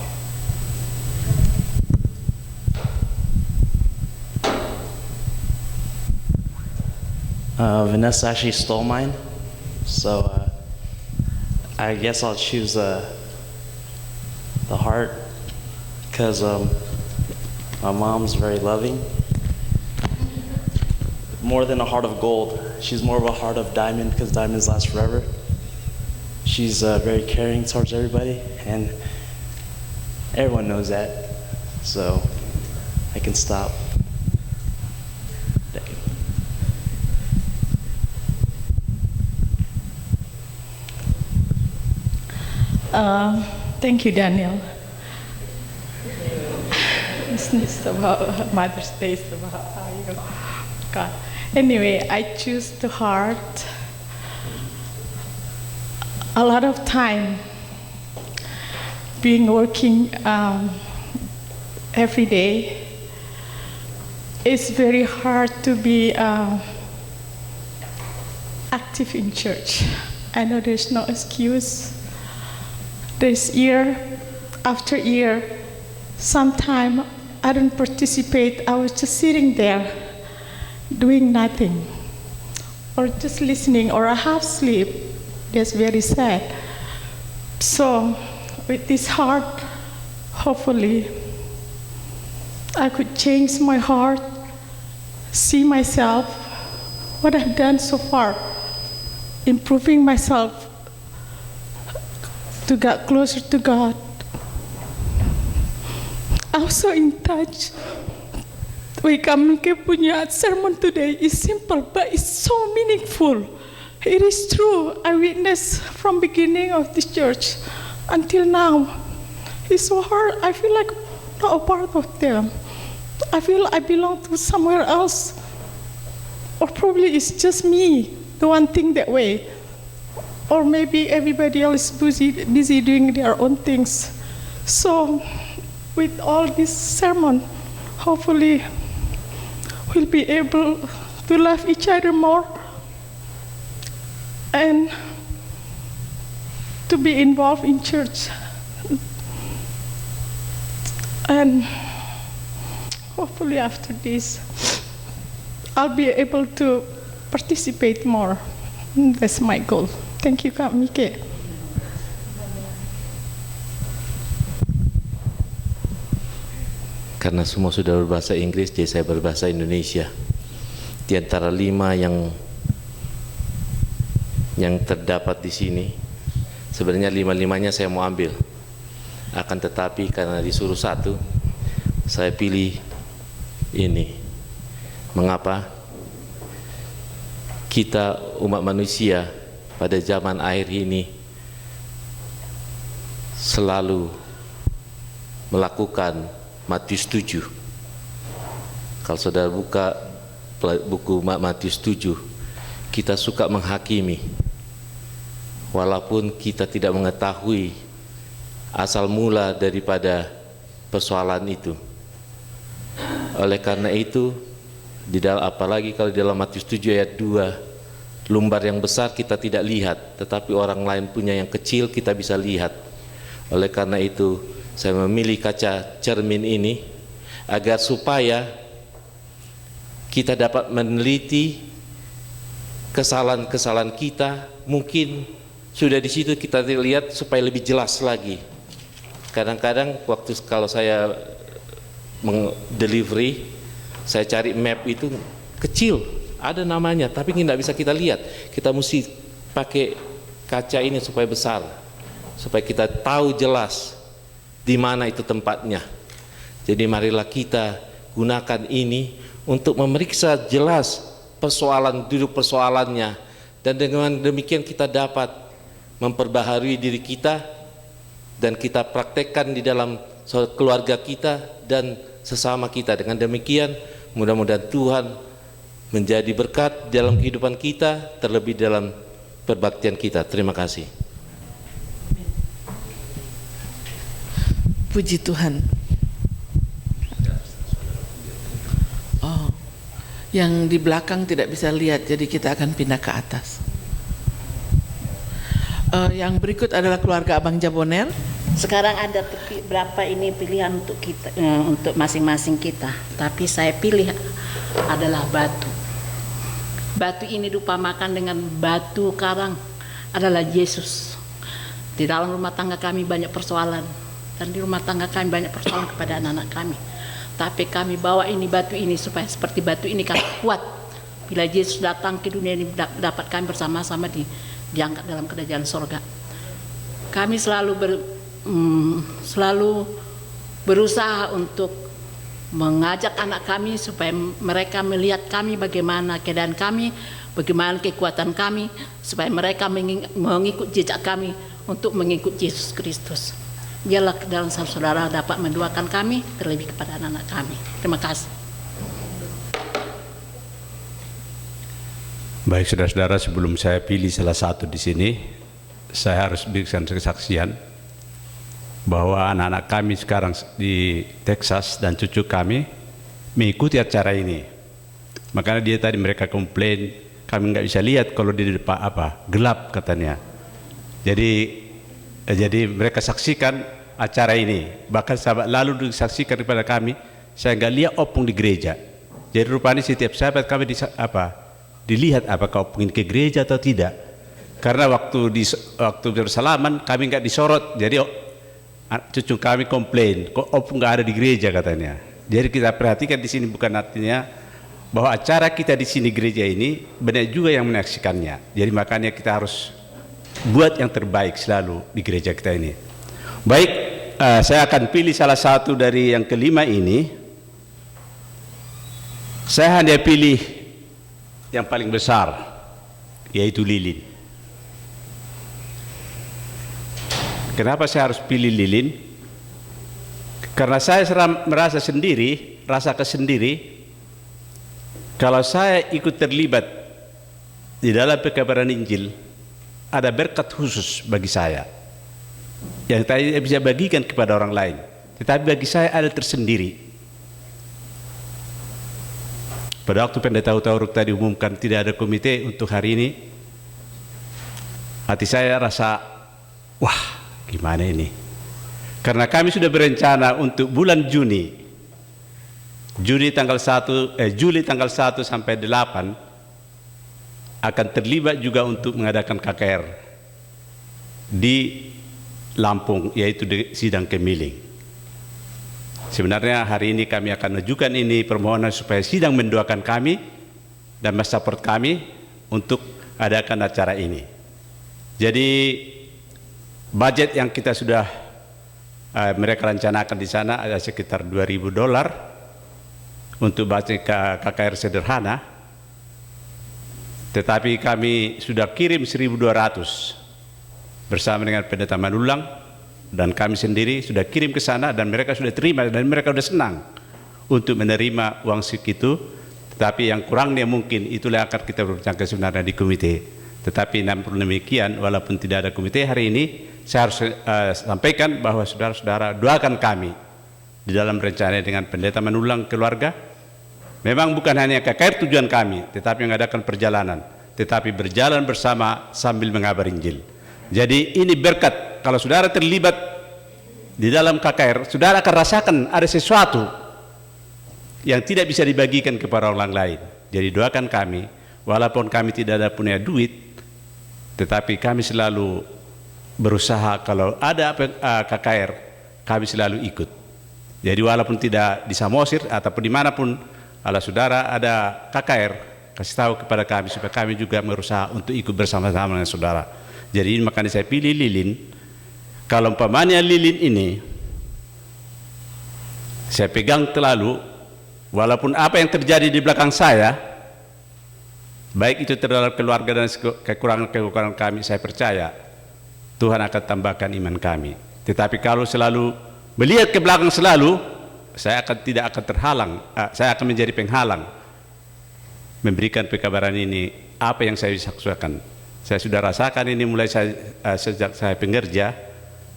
Vanessa actually stole mine, so I guess I'll choose the heart, because my mom's very loving. More than a heart of gold, she's more of a heart of diamond, because diamonds last forever. She's very caring towards everybody, and everyone knows that, so I can stop. Thank you. Thank you, Daniel. It's not about Mother's Day, it's about how you God. Anyway, I choose the heart. A lot of time being working every day, it's very hard to be active in church. I know there's no excuse. This year after year, sometime I don't participate. I was just sitting there doing nothing, or just listening, or I half sleep. That's very sad. So with this heart, hopefully I could change my heart, see myself, what I've done so far, improving myself to get closer to God. Also in touch. Kami punya sermon today is simple, but it's so meaningful. It is true. I witnessed from beginning of this church until now. It's so hard. I feel like I'm not a part of them. I feel I belong to somewhere else. Or probably it's just me, the one thing that way. Or maybe everybody else is busy doing their own things. So with all this sermon, hopefully we'll be able to love each other more and to be involved in church. And hopefully after this, I'll be able to participate more. That's my goal. Thank you, Kak Mike. Karena semua sudah berbahasa Inggris, jadi saya berbahasa Indonesia. Di antara 5 yang terdapat di sini, sebenarnya 5-5-nya saya mau ambil. Akan tetapi karena disuruh satu, saya pilih ini. Mengapa? Kita umat manusia pada zaman akhir ini selalu melakukan Matius 7. Kalau saudara buka buku Matius 7, kita suka menghakimi walaupun kita tidak mengetahui asal mula daripada persoalan itu. Oleh karena itu, apalagi kalau di dalam Matius 7 ayat 2, lumbar yang besar kita tidak lihat, tetapi orang lain punya yang kecil kita bisa lihat. Oleh karena itu, saya memilih kaca cermin ini agar supaya kita dapat meneliti kesalahan-kesalahan kita. Mungkin sudah di situ kita lihat supaya lebih jelas lagi. Kadang-kadang waktu kalau saya delivery, saya cari map itu kecil, ada namanya, tapi tidak bisa kita lihat. Kita mesti pakai kaca ini supaya besar, supaya kita tahu jelas di mana itu tempatnya. Jadi marilah kita gunakan ini untuk memeriksa jelas duduk persoalannya, dan dengan demikian kita dapat memperbaharui diri kita dan kita praktekkan di dalam keluarga kita dan sesama kita. Dengan demikian mudah-mudahan Tuhan menjadi berkat dalam kehidupan kita, terlebih dalam perbaktian kita. Terima kasih. Puji Tuhan. Oh, yang di belakang tidak bisa lihat, jadi kita akan pindah ke atas. Yang berikut adalah keluarga Abang Jaboner. Sekarang ada berapa ini pilihan untuk kita, untuk masing-masing kita. Tapi saya pilih adalah batu. Batu ini diupamakan dengan batu karang adalah Yesus. Di dalam rumah tangga kami banyak persoalan, dan di rumah tangga kami banyak persoalan kepada anak-anak kami. Tapi kami bawa ini batu ini supaya seperti batu ini kami kuat. Bila Yesus datang ke dunia ini dapat kami bersama-sama diangkat dalam kerajaan sorga. Kami selalu berusaha untuk mengajak anak kami supaya mereka melihat kami bagaimana keadaan kami, bagaimana kekuatan kami, supaya mereka mengikut jejak kami untuk mengikut Yesus Kristus. Biarlah dalam saudara dapat mendoakan kami, terlebih kepada anak-anak kami. Terima kasih. Baik saudara-saudara, sebelum saya pilih salah satu di sini, saya harus berikan kesaksian bahwa anak-anak kami sekarang di Texas dan cucu kami mengikuti acara ini. Makanya dia tadi mereka komplain, kami nggak bisa lihat kalau di depan gelap katanya. Jadi mereka saksikan acara ini. Bahkan sahabat lalu disaksikan kepada kami, saya nggak lihat opung di gereja. Jadi rupanya setiap sahabat kami dilihat apakah opung ini ke gereja atau tidak. Karena waktu bersalaman kami nggak disorot, jadi cucu kami komplain, kok opung nggak ada di gereja katanya. Jadi kita perhatikan di sini bukan artinya bahwa acara kita di sini gereja ini banyak juga yang menyaksikannya. Jadi makanya kita harus buat yang terbaik selalu di gereja kita ini. Baik, saya akan pilih salah satu dari yang kelima ini. Saya hanya pilih yang paling besar, yaitu lilin. Kenapa saya harus pilih lilin? Karena saya merasa sendiri, rasakan sendiri, kalau saya ikut terlibat di dalam pekabaran Injil, ada berkat khusus bagi saya yang tidak bisa bagikan kepada orang lain, tetapi bagi saya ada tersendiri. Pada waktu pendeta Utauruk tadi umumkan tidak ada komite untuk hari ini, hati saya rasa, wah gimana ini? Karena kami sudah berencana untuk bulan Juli tanggal 1 sampai 8 akan terlibat juga untuk mengadakan KKR di Lampung, yaitu di Sidang Kemiling. Sebenarnya hari ini kami akan mengajukan ini permohonan supaya sidang mendoakan kami dan mensupport kami untuk adakan acara ini. Jadi budget yang kita sudah mereka rencanakan di sana ada sekitar $2.000 untuk budget KKR sederhana. Tetapi kami sudah kirim 1.200 bersama dengan pendeta Manulang, dan kami sendiri sudah kirim ke sana dan mereka sudah terima dan mereka sudah senang untuk menerima uang segitu. Tetapi yang kurangnya mungkin itulah akan kita berbincangkan sebenarnya di komite. Tetapi namun demikian, walaupun tidak ada komite hari ini, saya harus sampaikan bahwa saudara-saudara doakan kami di dalam rencana dengan pendeta Manulang keluarga. Memang bukan hanya KKR tujuan kami, tetapi mengadakan perjalanan, tetapi berjalan bersama sambil mengabar Injil. Jadi ini berkat, kalau saudara terlibat di dalam KKR, saudara akan rasakan ada sesuatu yang tidak bisa dibagikan kepada orang lain. Jadi doakan kami, walaupun kami tidak ada punya duit, tetapi kami selalu berusaha kalau ada KKR, kami selalu ikut. Jadi walaupun tidak di Samosir ataupun dimanapun, kalau saudara ada KKR, kasih tahu kepada kami supaya kami juga berusaha untuk ikut bersama-sama dengan saudara. Jadi makanya saya pilih lilin. Kalau umpamanya lilin ini saya pegang terlalu, walaupun apa yang terjadi di belakang saya, baik itu terhadap keluarga dan kekurangan-kekurangan kami, saya percaya Tuhan akan tambahkan iman kami. Tetapi kalau selalu melihat ke belakang selalu, saya tidak akan terhalang, saya akan menjadi penghalang memberikan pekabaran ini apa yang saya bisa saksikan. Saya sudah rasakan ini mulai sejak saya pengerja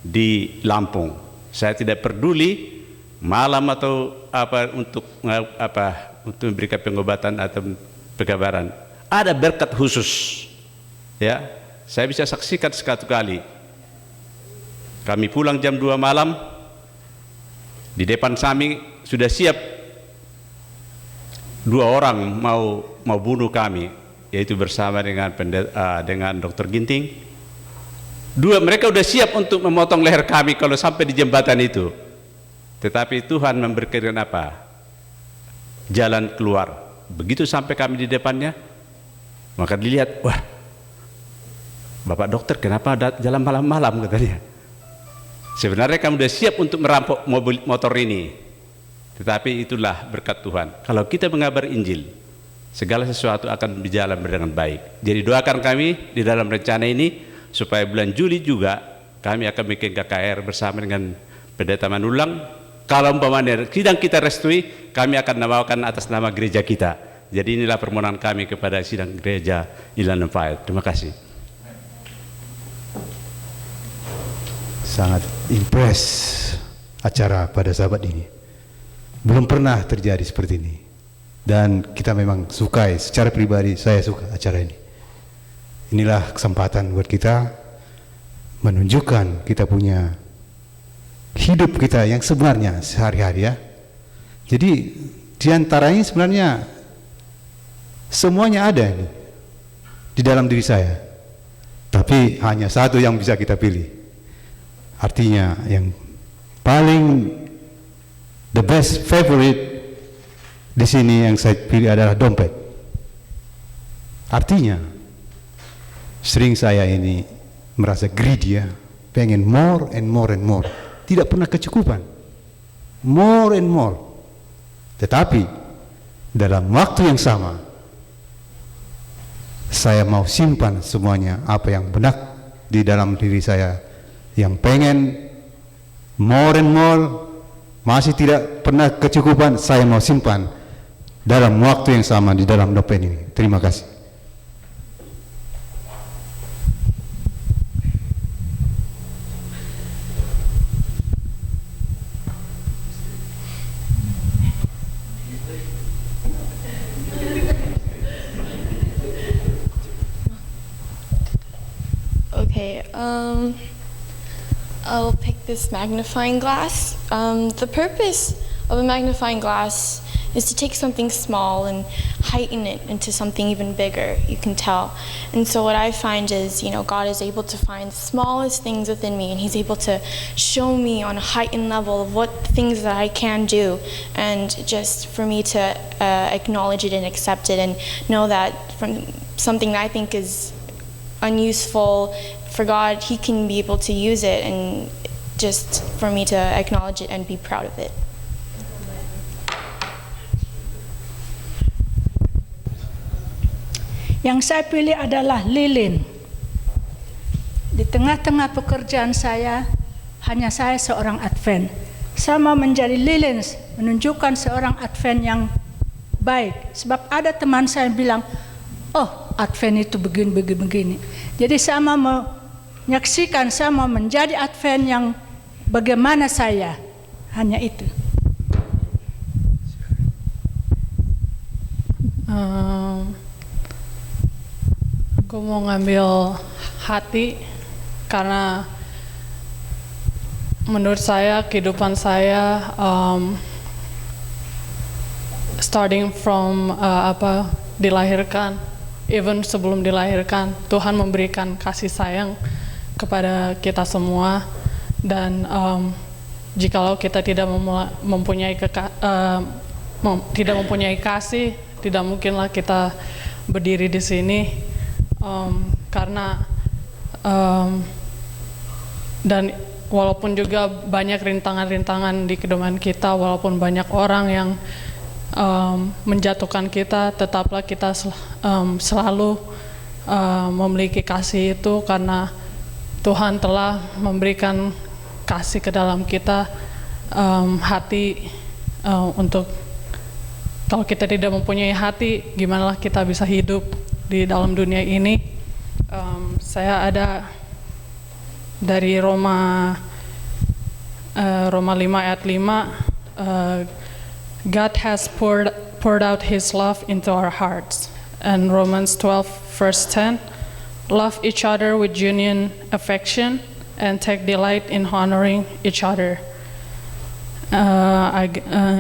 di Lampung. Saya tidak peduli malam atau untuk memberikan pengobatan atau pekabaran. Ada berkat khusus, ya. Saya bisa saksikan sekali. Kami pulang jam 2 malam, di depan kami sudah siap 2 orang mau bunuh kami, yaitu bersama dengan Dr. Ginting. Mereka sudah siap untuk memotong leher kami kalau sampai di jembatan itu. Tetapi Tuhan memberikan apa? Jalan keluar. Begitu sampai kami di depannya, maka dilihat, wah, Bapak dokter kenapa jalan malam-malam, katanya. Sebenarnya kami sudah siap untuk merampok motor ini. Tetapi itulah berkat Tuhan. Kalau kita mengabar Injil, segala sesuatu akan berjalan dengan baik. Jadi doakan kami di dalam rencana ini, supaya bulan Juli juga kami akan bikin KKR bersama dengan Pendeta Manulang. Kalau umpamanya sidang kita restui, kami akan namakan atas nama gereja kita. Jadi inilah permohonan kami kepada sidang gereja Inland Empire. Terima kasih. Sangat impress acara pada sahabat ini. Belum pernah terjadi seperti ini. Dan kita memang sukai, secara pribadi saya suka acara ini. Inilah kesempatan buat kita menunjukkan kita punya hidup kita yang sebenarnya sehari-hari, ya. Jadi di antaranya sebenarnya semuanya ada ini di dalam diri saya. Tapi hanya satu yang bisa kita pilih. Artinya yang paling the best favorite di sini yang saya pilih adalah dompet. Artinya sering saya ini merasa greedy, ya, pengen more and more and more, tidak pernah kecukupan, more and more. Tetapi dalam waktu yang sama saya mau simpan semuanya apa yang benar di dalam diri saya, yang pengen more and more, masih tidak pernah kecukupan, saya mau simpan dalam waktu yang sama di dalam dompet ini. Terima kasih. Okay, I'll pick this magnifying glass. The purpose of a magnifying glass is to take something small and heighten it into something even bigger, you can tell. And so what I find is, God is able to find the smallest things within me, and He's able to show me on a heightened level of what things that I can do, and just for me to acknowledge it and accept it, and know that from something that I think is unuseful, for God, He can be able to use it, and just for me to acknowledge it and be proud of it. Yang saya pilih adalah lilin. Di tengah-tengah pekerjaan saya, hanya saya seorang Advent. Saya mau menjadi lilin, menunjukkan seorang Advent yang baik. Sebab ada teman saya yang bilang, oh Advent itu begini. Jadi saya mau menyaksikan, saya mau menjadi Advent yang bagaimana saya. Hanya itu. Aku mau ngambil hati, karena menurut saya kehidupan saya starting from dilahirkan, even sebelum dilahirkan, Tuhan memberikan kasih sayang kepada kita semua. Dan jikalau kita tidak mempunyai kasih, tidak mungkinlah kita berdiri di sini. Karena dan walaupun juga banyak rintangan-rintangan di kehidupan kita, walaupun banyak orang yang menjatuhkan kita, tetaplah kita selalu memiliki kasih itu, karena Tuhan telah memberikan kasih ke dalam kita, hati untuk kalau kita tidak mempunyai hati, gimana kita bisa hidup di dalam dunia ini. Saya ada dari Roma 5 ayat 5, God has poured out His love into our hearts. And Romans 12 verse 10, love each other with genuine affection, and take delight in honoring each other.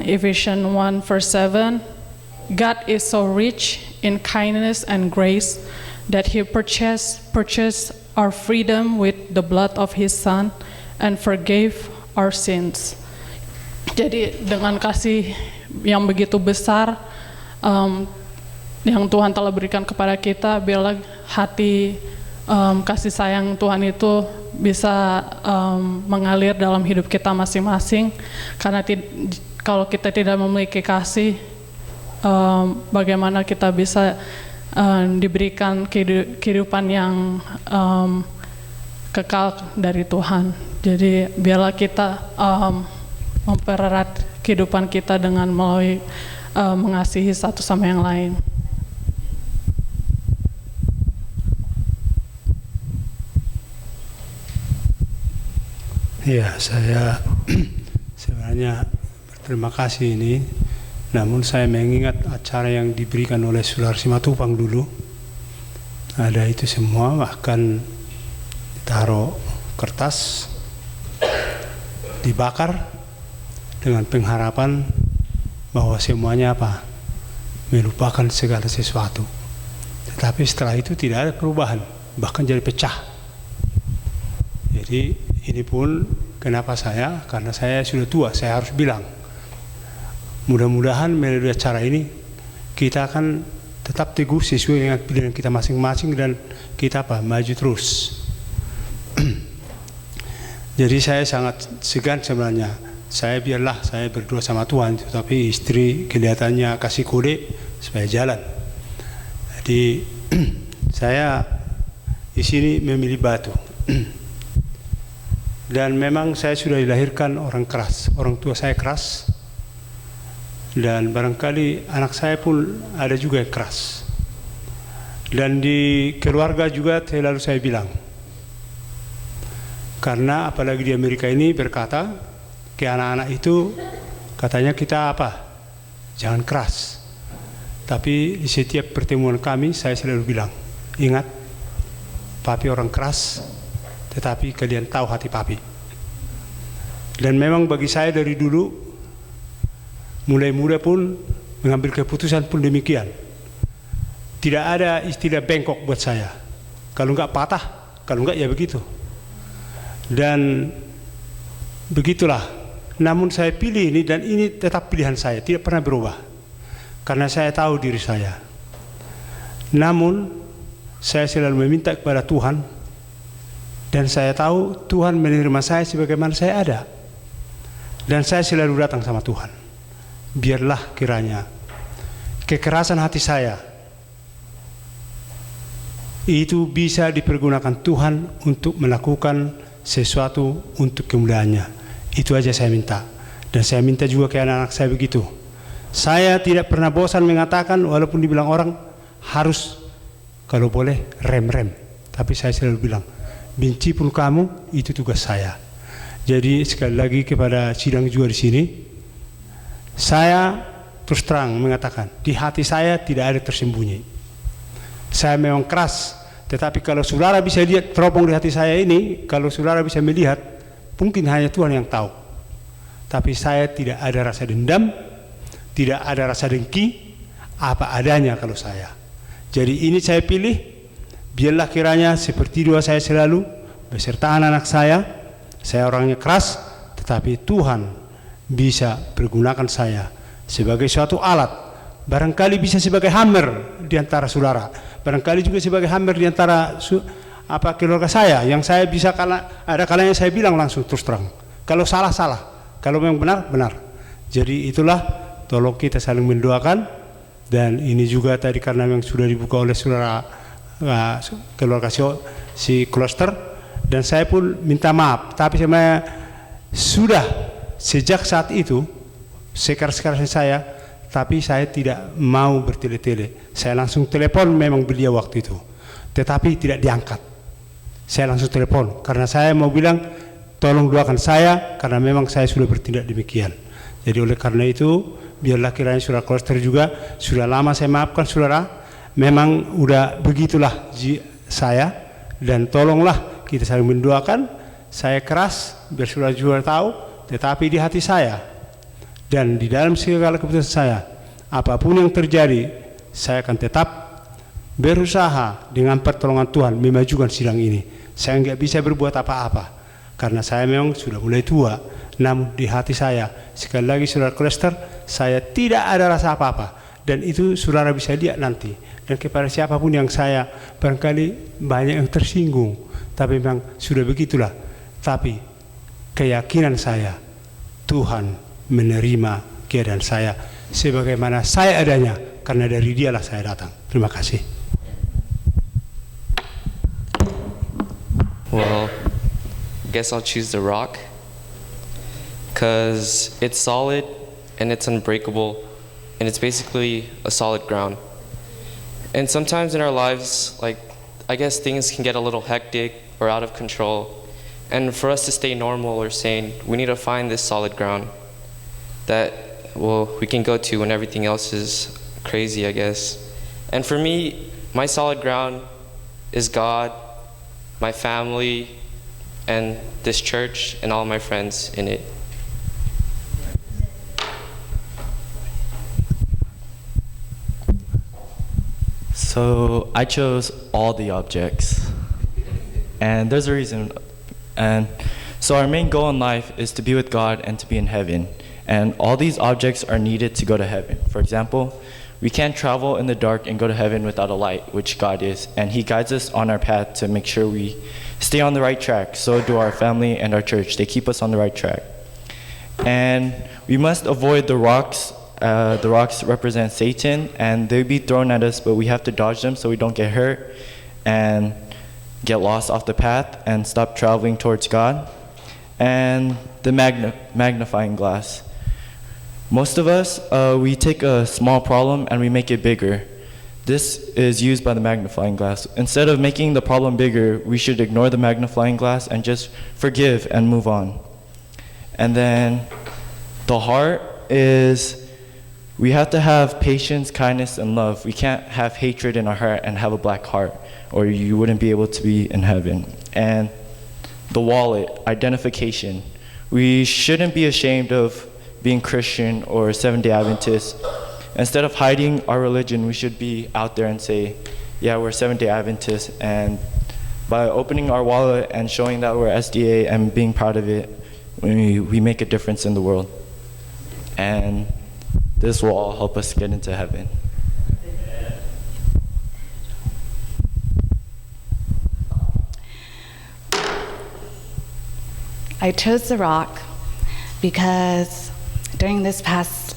Ephesians 1 verse 7, God is so rich in kindness and grace that He purchased our freedom with the blood of His Son and forgave our sins. Jadi dengan kasih yang begitu besar yang Tuhan telah berikan kepada kita, biarlah hati kasih sayang Tuhan itu bisa mengalir dalam hidup kita masing-masing. Karena kalau kita tidak memiliki kasih, bagaimana kita bisa diberikan kehidupan yang kekal dari Tuhan. Jadi biarlah kita mempererat kehidupan kita dengan melalui mengasihi satu sama yang lain. Ya, saya sebenarnya berterima kasih ini. Namun saya mengingat acara yang diberikan oleh Saudara Simatupang dulu. Ada itu semua, bahkan taruh kertas, dibakar dengan pengharapan bahwa semuanya apa? Melupakan segala sesuatu. Tetapi setelah itu tidak ada perubahan, bahkan jadi pecah. Jadi ini pun kenapa karena saya sudah tua, saya harus bilang. Mudah-mudahan melalui acara ini kita akan tetap teguh sesuai dengan pilihan kita masing-masing dan kita maju terus. Jadi saya sangat segan sebenarnya. Saya berdua sama Tuhan, tetapi istri kelihatannya kasih kode supaya jalan. Jadi saya di sini memilih batu. Dan memang saya sudah dilahirkan orang keras, orang tua saya keras. Dan barangkali anak saya pun ada juga yang keras. Dan di keluarga juga selalu saya bilang, karena apalagi di Amerika ini berkata ke anak-anak itu, katanya kita jangan keras. Tapi di setiap pertemuan kami saya selalu bilang, ingat, papi orang keras, tetapi kalian tahu hati papi. Dan memang bagi saya dari dulu, mulai muda pun mengambil keputusan pun demikian. Tidak ada istilah bengkok buat saya. Kalau enggak patah, kalau enggak ya begitu. Dan begitulah. Namun saya pilih ini dan ini tetap pilihan saya, tidak pernah berubah. Karena saya tahu diri saya. Namun saya selalu meminta kepada Tuhan dan saya tahu Tuhan menerima saya sebagaimana saya ada. Dan saya selalu datang sama Tuhan. Biarlah kiranya kekerasan hati saya itu bisa dipergunakan Tuhan untuk melakukan sesuatu untuk kemuliaannya. Itu aja saya minta. Dan saya minta juga ke anak-anak saya begitu. Saya tidak pernah bosan mengatakan, walaupun dibilang orang harus kalau boleh rem-rem. Tapi saya selalu bilang, benci pun kamu, itu tugas saya. Jadi sekali lagi kepada sidang juga di sini, saya terus terang mengatakan, di hati saya tidak ada tersembunyi. Saya memang keras, tetapi kalau saudara bisa lihat teropong di hati saya ini, kalau saudara bisa melihat, mungkin hanya Tuhan yang tahu. Tapi saya tidak ada rasa dendam, tidak ada rasa dengki, apa adanya kalau saya. Jadi ini saya pilih, biarlah kiranya seperti dua saya selalu, beserta anak-anak saya orangnya keras, tetapi Tuhan bisa pergunakan saya sebagai suatu alat. Barangkali bisa sebagai hammer di antara saudara. Barangkali juga sebagai hammer di antara keluarga saya. Yang saya bisa ada kalanya saya bilang langsung terus terang. Kalau salah, salah. Kalau memang benar, benar. Jadi itulah, tolong kita saling mendoakan. Dan ini juga tadi karena memang sudah dibuka oleh saudara keluarga si Kloster. Dan saya pun minta maaf. Tapi saya sudah sejak saat itu, sekarang saya, tapi saya tidak mau bertele-tele. Saya langsung telepon memang beliau waktu itu, tetapi tidak diangkat. Saya langsung telepon karena saya mau bilang, tolong doakan saya karena memang saya sudah bertindak demikian. Jadi oleh karena itu, biarlah kiranya saudara Kloster juga, sudah lama saya maafkan saudara, memang udah begitulah saya, dan tolonglah kita saling mendoakan saya keras, biar saudara-saudara tahu, tetapi di hati saya dan di dalam segala keputusan saya, apapun yang terjadi, saya akan tetap berusaha dengan pertolongan Tuhan memajukan sidang ini. Saya nggak bisa berbuat apa-apa karena saya memang sudah mulai tua. Namun di hati saya, sekali lagi saudara Kolester, saya tidak ada rasa apa-apa. Dan itu saudara bisa lihat nanti. Dan kepada siapapun yang saya barangkali banyak yang tersinggung, tapi memang sudah begitulah. Tapi keyakinan saya, Tuhan menerima keadaan saya sebagaimana saya adanya, karena dari Dialah saya datang. Terima kasih. Well, I guess I'll choose the rock because it's solid and it's unbreakable. And it's basically a solid ground. And sometimes in our lives, like, I guess things can get a little hectic or out of control. And for us to stay normal or sane, we need to find this solid ground that, well, we can go to when everything else is crazy, I guess. And for me, my solid ground is God, my family, and this church, and all my friends in it. So I chose all the objects, and there's a reason. And so our main goal in life is to be with God and to be in heaven. And all these objects are needed to go to heaven. For example, we can't travel in the dark and go to heaven without a light, which God is. And He guides us on our path to make sure we stay on the right track. So do our family and our church. They keep us on the right track. And we must avoid the rocks. The rocks represent Satan, and they'll be thrown at us, but we have to dodge them so we don't get hurt and get lost off the path and stop traveling towards God. And the magnifying glass. Most of us, we take a small problem and we make it bigger. This is used by the magnifying glass. Instead of making the problem bigger, we should ignore the magnifying glass and just forgive and move on. And then the heart is, we have to have patience, kindness, and love. We can't have hatred in our heart and have a black heart, or you wouldn't be able to be in heaven. And the wallet, identification. We shouldn't be ashamed of being Christian or Seventh-day Adventist. Instead of hiding our religion, we should be out there and say, yeah, we're Seventh-day Adventist. And by opening our wallet and showing that we're SDA and being proud of it, we make a difference in the world. And this will all help us get into heaven. I chose the rock because during this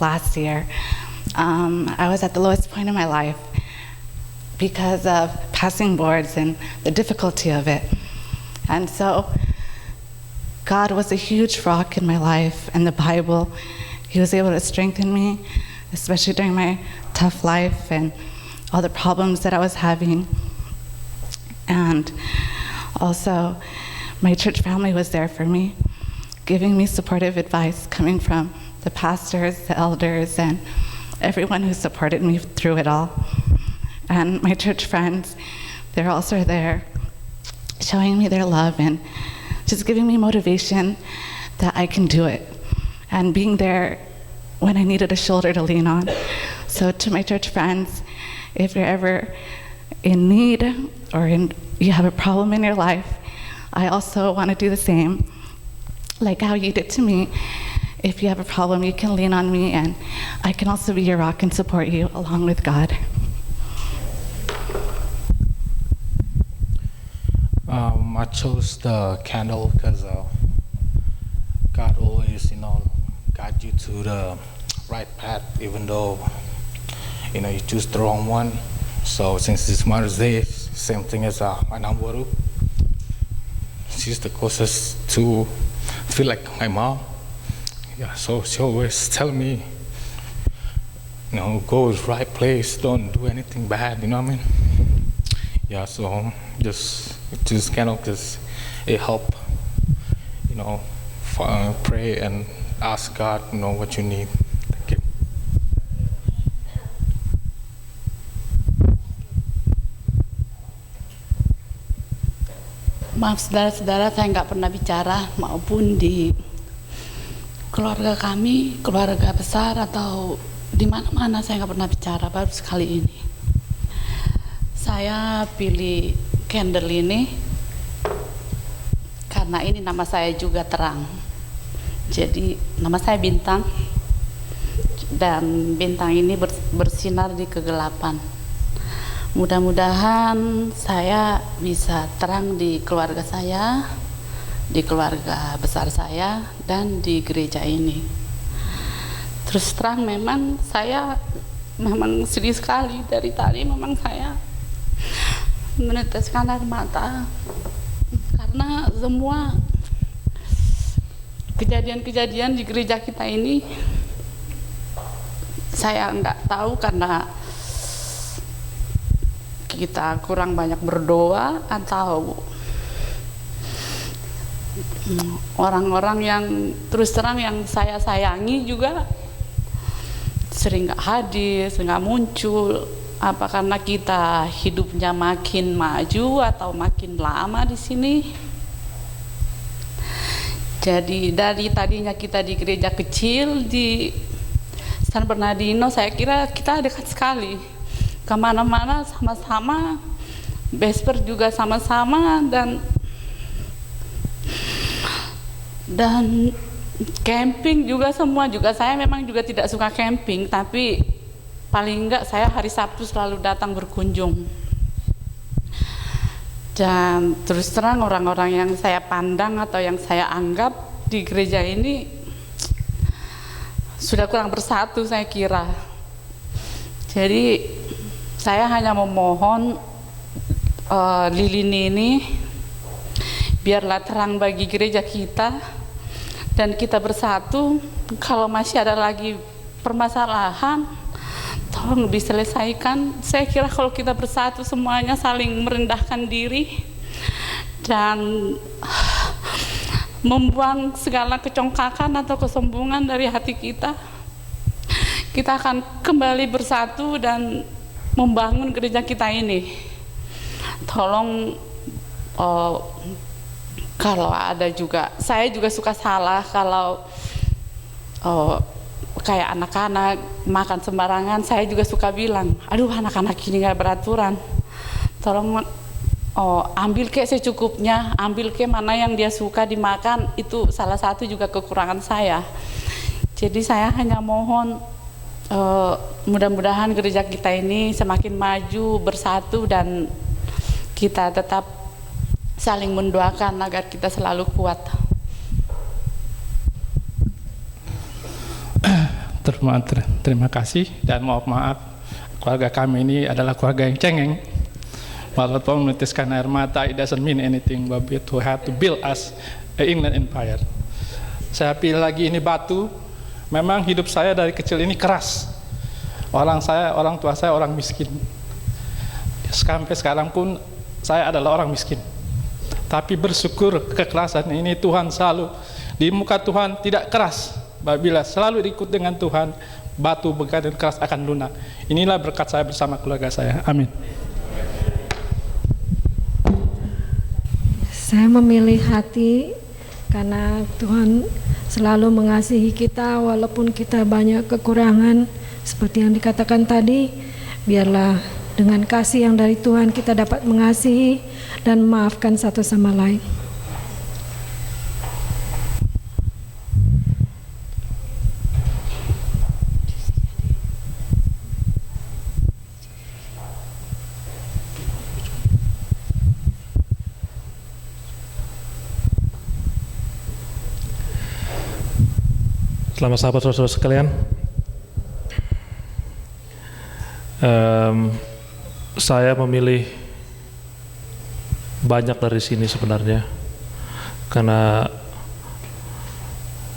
last year, I was at the lowest point in my life because of passing boards and the difficulty of it. And so God was a huge rock in my life, and the Bible, He was able to strengthen me, especially during my tough life and all the problems that I was having. And also, my church family was there for me, giving me supportive advice coming from the pastors, the elders, and everyone who supported me through it all. And my church friends, they're also there, showing me their love and just giving me motivation that I can do it, and being there when I needed a shoulder to lean on. So to my church friends, if you're ever in need or you have a problem in your life, I also want to do the same, like how you did to me. If you have a problem, you can lean on me, and I can also be your rock and support you along with God. I chose the candle because God always, guide you to the right path, even though, you choose the wrong one. So since it's Mother's Day, same thing as my Namboru. She's the closest to feel like my mom. Yeah, so she always tell me, go to the right place, don't do anything bad, you know what I mean? Yeah, so just candle because it help, pray and ask God, what you need. Thank you. Maaf saudara-saudara, saya nggak pernah bicara maupun di keluarga kami, keluarga besar atau di mana-mana saya nggak pernah bicara, baru sekali ini. Saya pilih candle ini karena ini nama saya juga terang. Jadi nama saya Bintang dan bintang ini bersinar di kegelapan. Mudah-mudahan saya bisa terang di keluarga saya, di keluarga besar saya, dan di gereja ini. Terus terang memang saya memang sedih sekali dari tadi, memang saya meneteskan air mata karena semua kejadian-kejadian di gereja kita ini saya nggak tahu karena kita kurang banyak berdoa atau orang-orang yang terus terang yang saya sayangi juga sering nggak hadir, nggak muncul. Apa karena kita hidupnya makin maju atau makin lama di sini? Jadi dari tadinya kita di gereja kecil di San Bernardino, saya kira kita dekat sekali. Kemana-mana sama-sama, Vesper juga sama-sama, dan camping juga semua juga. Saya memang juga tidak suka camping, tapi paling enggak saya hari Sabtu selalu datang berkunjung. Dan terus terang orang-orang yang saya pandang atau yang saya anggap di gereja ini sudah kurang bersatu saya kira. Jadi saya hanya memohon lilin ini biarlah terang bagi gereja kita dan kita bersatu. Kalau masih ada lagi permasalahan tolong diselesaikan. Saya kira kalau kita bersatu semuanya saling merendahkan diri dan membuang segala kecongkakan atau kesombongan dari hati kita, kita akan kembali bersatu dan membangun gereja kita ini. Tolong kalau ada juga, saya juga suka salah kalau kayak anak-anak makan sembarangan. Saya juga suka bilang, aduh anak-anak ini nggak beraturan, tolong ambil kayak secukupnya, ambil kayak mana yang dia suka dimakan. Itu salah satu juga kekurangan saya. Jadi saya hanya mohon mudah-mudahan gereja kita ini semakin maju, bersatu, dan kita tetap saling mendoakan agar kita selalu kuat. Terima kasih dan maaf keluarga kami ini adalah keluarga yang cengeng. Walaupun meneteskan air mata, it doesn't mean anything, but we have to build us an Inland Empire. Saya pilih lagi ini batu. Memang hidup saya dari kecil ini keras. Orang tua saya orang miskin. Sampai sekarang pun saya adalah orang miskin. Tapi bersyukur kekerasan ini Tuhan selalu di muka Tuhan tidak keras. Bila selalu ikut dengan Tuhan, batu begadang keras akan lunak. Inilah berkat saya bersama keluarga saya. Amin. Saya memilih hati karena Tuhan selalu mengasihi kita walaupun kita banyak kekurangan. Seperti yang dikatakan tadi, biarlah dengan kasih yang dari Tuhan kita dapat mengasihi dan memaafkan satu sama lain. Selamat sahabat saudara sekalian. Saya memilih banyak dari sini sebenarnya karena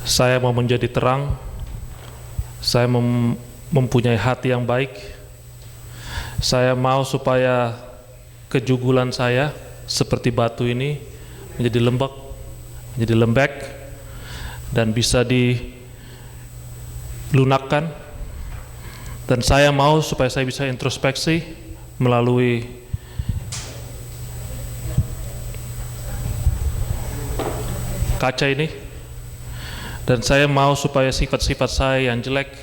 saya mau menjadi terang. Saya mempunyai hati yang baik. Saya mau supaya kejugulan saya seperti batu ini menjadi lembek dan bisa dilunakkan. Dan saya mau supaya saya bisa introspeksi melalui kaca ini, dan saya mau supaya sifat-sifat saya yang jelek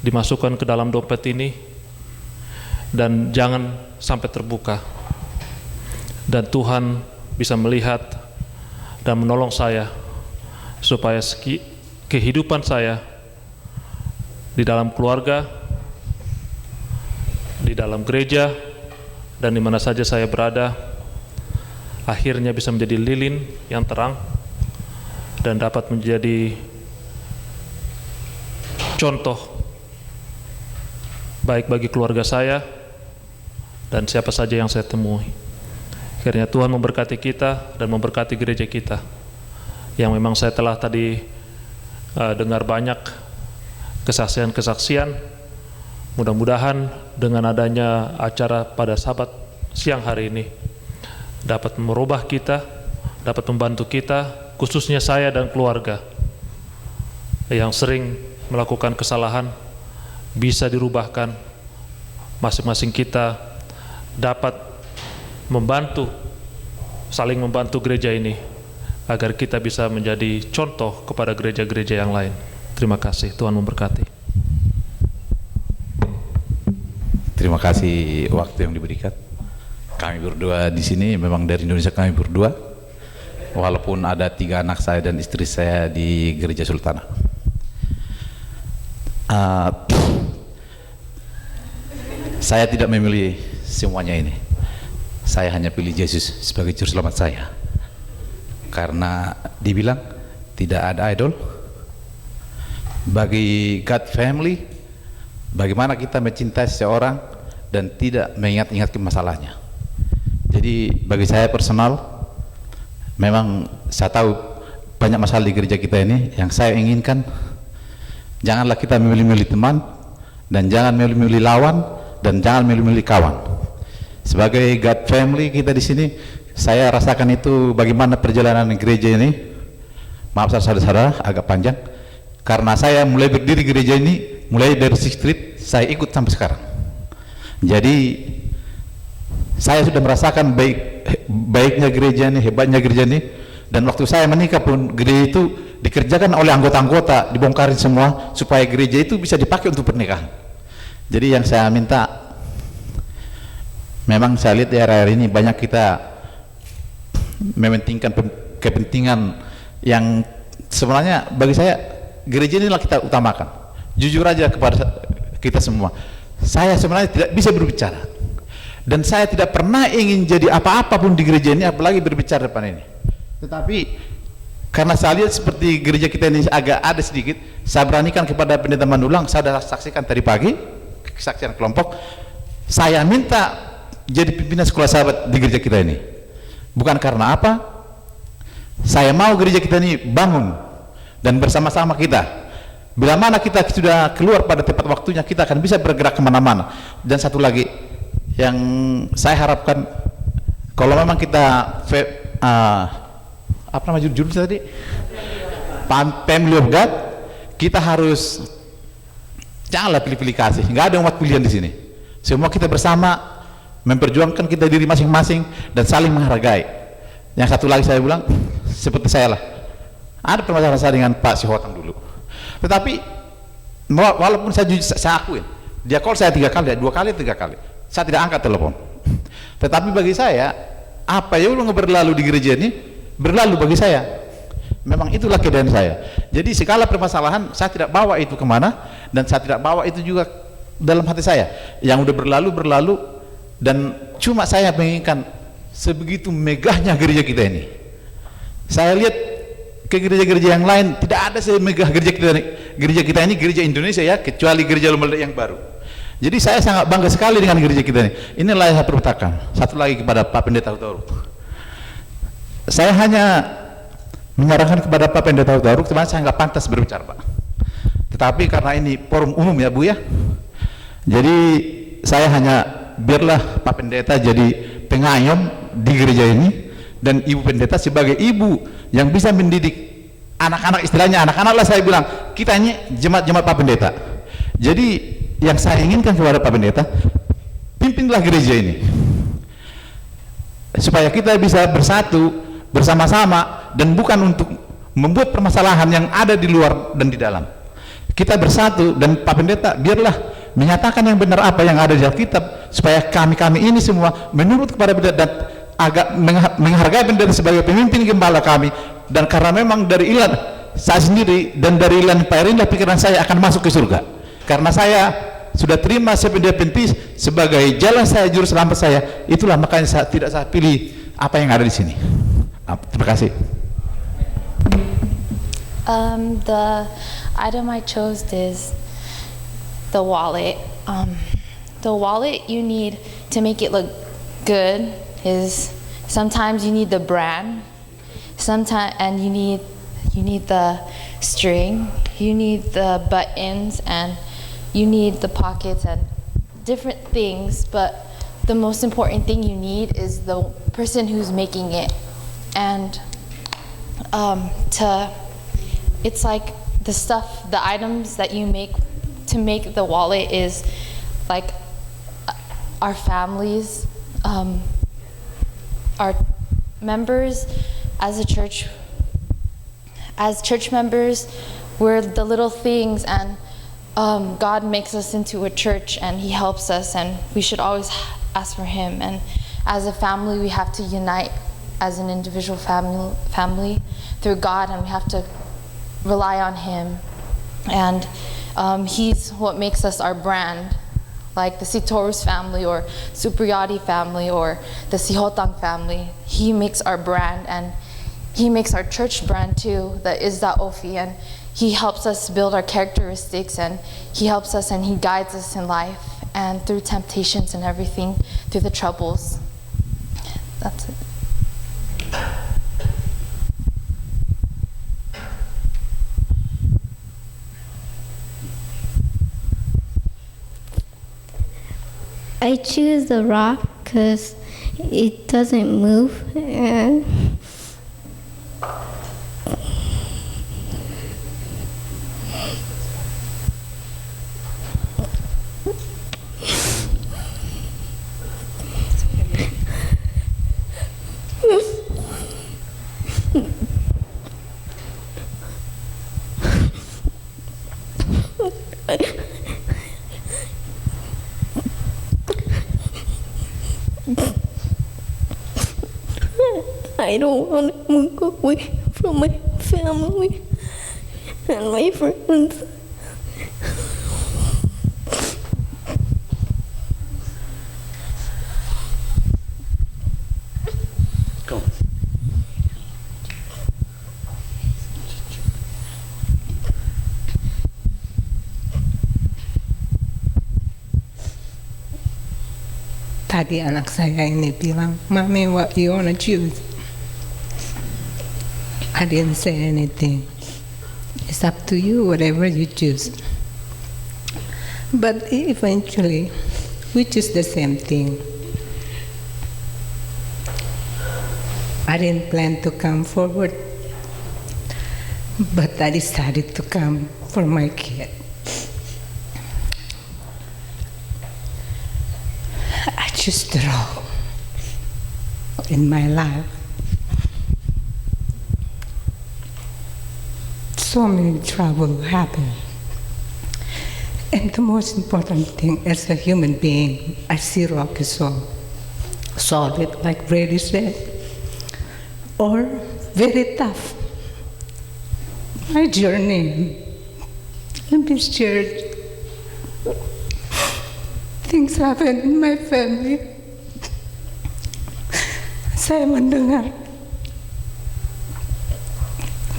dimasukkan ke dalam dompet ini dan jangan sampai terbuka, dan Tuhan bisa melihat dan menolong saya supaya kehidupan saya di dalam keluarga, di dalam gereja, dan di mana saja saya berada akhirnya bisa menjadi lilin yang terang dan dapat menjadi contoh baik bagi keluarga saya dan siapa saja yang saya temui. Akhirnya Tuhan memberkati kita dan memberkati gereja kita yang memang saya telah tadi dengar banyak kesaksian-kesaksian. Mudah-mudahan dengan adanya acara pada Sabat siang hari ini dapat merubah kita, dapat membantu kita, khususnya saya dan keluarga yang sering melakukan kesalahan, bisa dirubahkan. Masing-masing kita dapat membantu, saling membantu gereja ini agar kita bisa menjadi contoh kepada gereja-gereja yang lain. Terima kasih, Tuhan memberkati. Terima kasih waktu yang diberikan. Kami berdua di sini memang dari Indonesia, kami berdua, walaupun ada 3 anak saya dan istri saya di Gereja Sultana. Saya tidak memilih semuanya ini. Saya hanya pilih Yesus sebagai juru selamat saya. Karena dibilang tidak ada idol. Bagi God family, bagaimana kita mencintai seseorang dan tidak mengingat-ingat masalahnya. Jadi bagi saya personal, memang saya tahu banyak masalah di gereja kita ini. Yang saya inginkan, janganlah kita memilih-milih teman, dan jangan memilih-milih lawan, dan jangan memilih-milih kawan. Sebagai God family kita di sini, saya rasakan itu bagaimana perjalanan gereja ini. Maaf saudara-saudara, agak panjang. Karena saya mulai berdiri gereja ini, mulai dari Sixth Street, saya ikut sampai sekarang. Jadi saya sudah merasakan baiknya gereja ini, hebatnya gereja ini. Dan waktu saya menikah pun, gereja itu dikerjakan oleh anggota-anggota, dibongkarin semua supaya gereja itu bisa dipakai untuk pernikahan. Jadi yang saya minta, memang saya lihat di area ini banyak kita mementingkan kepentingan yang sebenarnya bagi saya gereja inilah kita utamakan. Jujur aja kepada kita semua, saya sebenarnya tidak bisa berbicara, dan saya tidak pernah ingin jadi apa-apa pun di gereja ini, apalagi berbicara depan ini. Tetapi karena saya lihat seperti gereja kita ini agak ada sedikit, saya beranikan kepada pendeta Mandulang. Saya sudah saksikan tadi pagi kesaksian kelompok. Saya minta jadi pimpinan sekolah sahabat di gereja kita ini, bukan karena apa, saya mau gereja kita ini bangun dan bersama-sama kita. Bila mana kita sudah keluar pada tepat waktunya, kita akan bisa bergerak kemana-mana. Dan satu lagi yang saya harapkan, kalau memang kita apa nama judul tadi, Family of God, kita harus janganlah pilih-pilih kasih. Nggak ada umat pilihan di sini. Semua kita bersama memperjuangkan kita diri masing-masing dan saling menghargai. Yang satu lagi saya bilang, seperti saya lah, ada permasalahan saya dengan Pak Sihotang dulu. Tetapi walaupun saya akuin, dia call saya 3 kali, 2 kali, 3 kali, saya tidak angkat telepon. Tetapi bagi saya, apa yang berlalu di gereja ini berlalu bagi saya. Memang itulah keadaan saya. Jadi segala permasalahan saya tidak bawa itu kemana, dan saya tidak bawa itu juga dalam hati saya. Yang udah berlalu, dan cuma saya menginginkan sebegitu megahnya gereja kita ini. Saya lihat ke gereja-gereja yang lain tidak ada semegah gereja kita ini, gereja Indonesia ya, kecuali gereja Lumba yang baru. Jadi saya sangat bangga sekali dengan gereja kita ini. Inilah yang saya permintakan. Satu lagi kepada Pak Pendeta Hutauruk, saya hanya menyarankan kepada Pak Pendeta Hutauruk, sebenarnya saya nggak pantas berbicara Pak, tetapi karena ini forum umum ya Bu ya, jadi saya hanya biarlah Pak Pendeta jadi pengayom di gereja ini, dan Ibu Pendeta sebagai ibu yang bisa mendidik anak-anak, istilahnya anak-anak lah saya bilang, kita ini jemaat-jemaat Pak Pendeta. Jadi yang saya inginkan kepada Pak Pendeta, pimpinlah gereja ini supaya kita bisa bersatu bersama-sama dan bukan untuk membuat permasalahan yang ada di luar dan di dalam. Kita bersatu, dan Pak Pendeta biarlah menyatakan yang benar apa yang ada di Alkitab, supaya kami ini semua menurut kepada pendeta dan agak menghargai pendeta sebagai pemimpin gembala kami. Dan karena memang dari ilan saya sendiri dan dari ilan Pak Erinda, pikiran saya akan masuk ke surga, karena saya sudah terima Seventh-day Adventist sebagai jalan saya, juru selamat saya. Itulah makanya saya tidak pilih apa yang ada di sini. Terima kasih. The item I chose is the wallet. The wallet you need to make it look good is sometimes you need the brand, and you need the string, you need the buttons, and you need the pockets and different things. But the most important thing you need is the person who's making it, and it's like the items that you make to make the wallet is like our families, our members as a church. As church members, we're the little things, and God makes us into a church, and He helps us, and we should always ask for Him. And as a family, we have to unite as an individual family through God, and we have to rely on Him. And He's what makes us our brand, like the Sitorus family or Supriyadi family or the Sihotang family. He makes our brand, and He makes our church brand too, the Izda Ofi, and He helps us build our characteristics, and He helps us and He guides us in life and through temptations and everything, through the troubles. That's it. I choose the rock because it doesn't move, and I don't want to move away from my family and my friends. Go. Tadi anak saya ini bilang, "Mommy, what you wanna choose?" I didn't say anything. It's up to you, whatever you choose. But eventually, we choose the same thing. I didn't plan to come forward, but I decided to come for my kid. I choose the role in my life. So many trouble happen. And the most important thing, as a human being, I see rock is solid, like Brady said, or very tough. My journey in this church, things happen in my family. Saya mendengar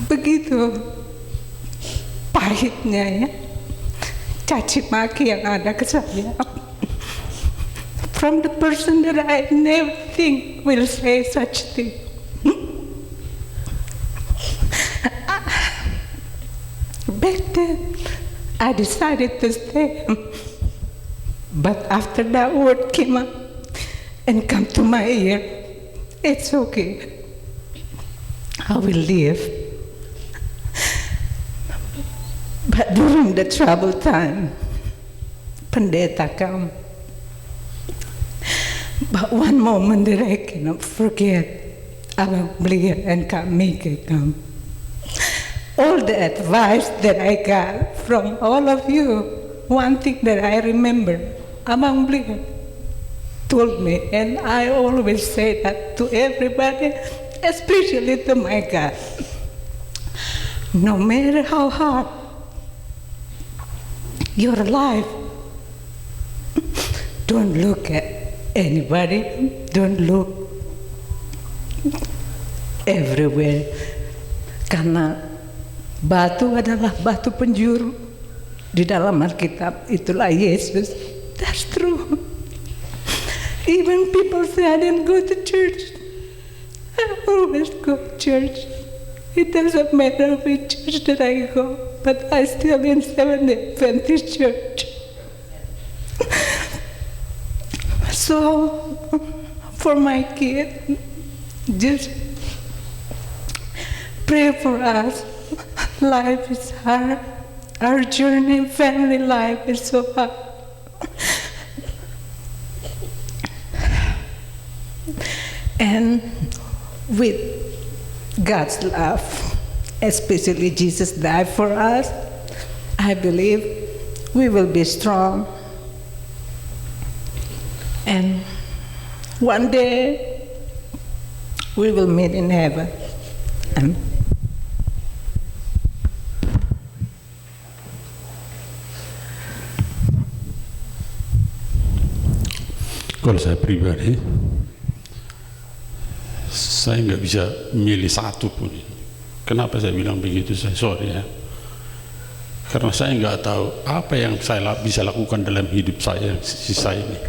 begitu pahitnya ya, caci maki yang ada ke saya from the person that I never think will say such thing. Back then I decided to stay, but after that word came up and come to my ear, it's okay, I will leave. But during the trouble time, Pendeta come. But one moment that I cannot forget, Abang Blia and Kak Mika come. All the advice that I got from all of you, one thing that I remember, Abang Blia told me, and I always say that to everybody, especially to my God. No matter how hard your life, don't look at anybody, don't look everywhere, karena batu adalah batu penjuru di dalam Alkitab, itulah Yesus. That's true. Even people say I didn't go to church, I always go to church. It doesn't matter which church that I go, but I still in Seventh-day Adventist church. So, for my kid, just pray for us. Life is hard. Our journey, family life is so hard. And with God's love, especially Jesus died for us, I believe we will be strong. And one day we will meet in heaven. Amen. Kalau saya pribadi, saya nggak bisa milih satu pun. Kenapa saya bilang begitu? Saya sorry ya, karena saya nggak tahu apa yang saya bisa lakukan dalam hidup saya sisa ini.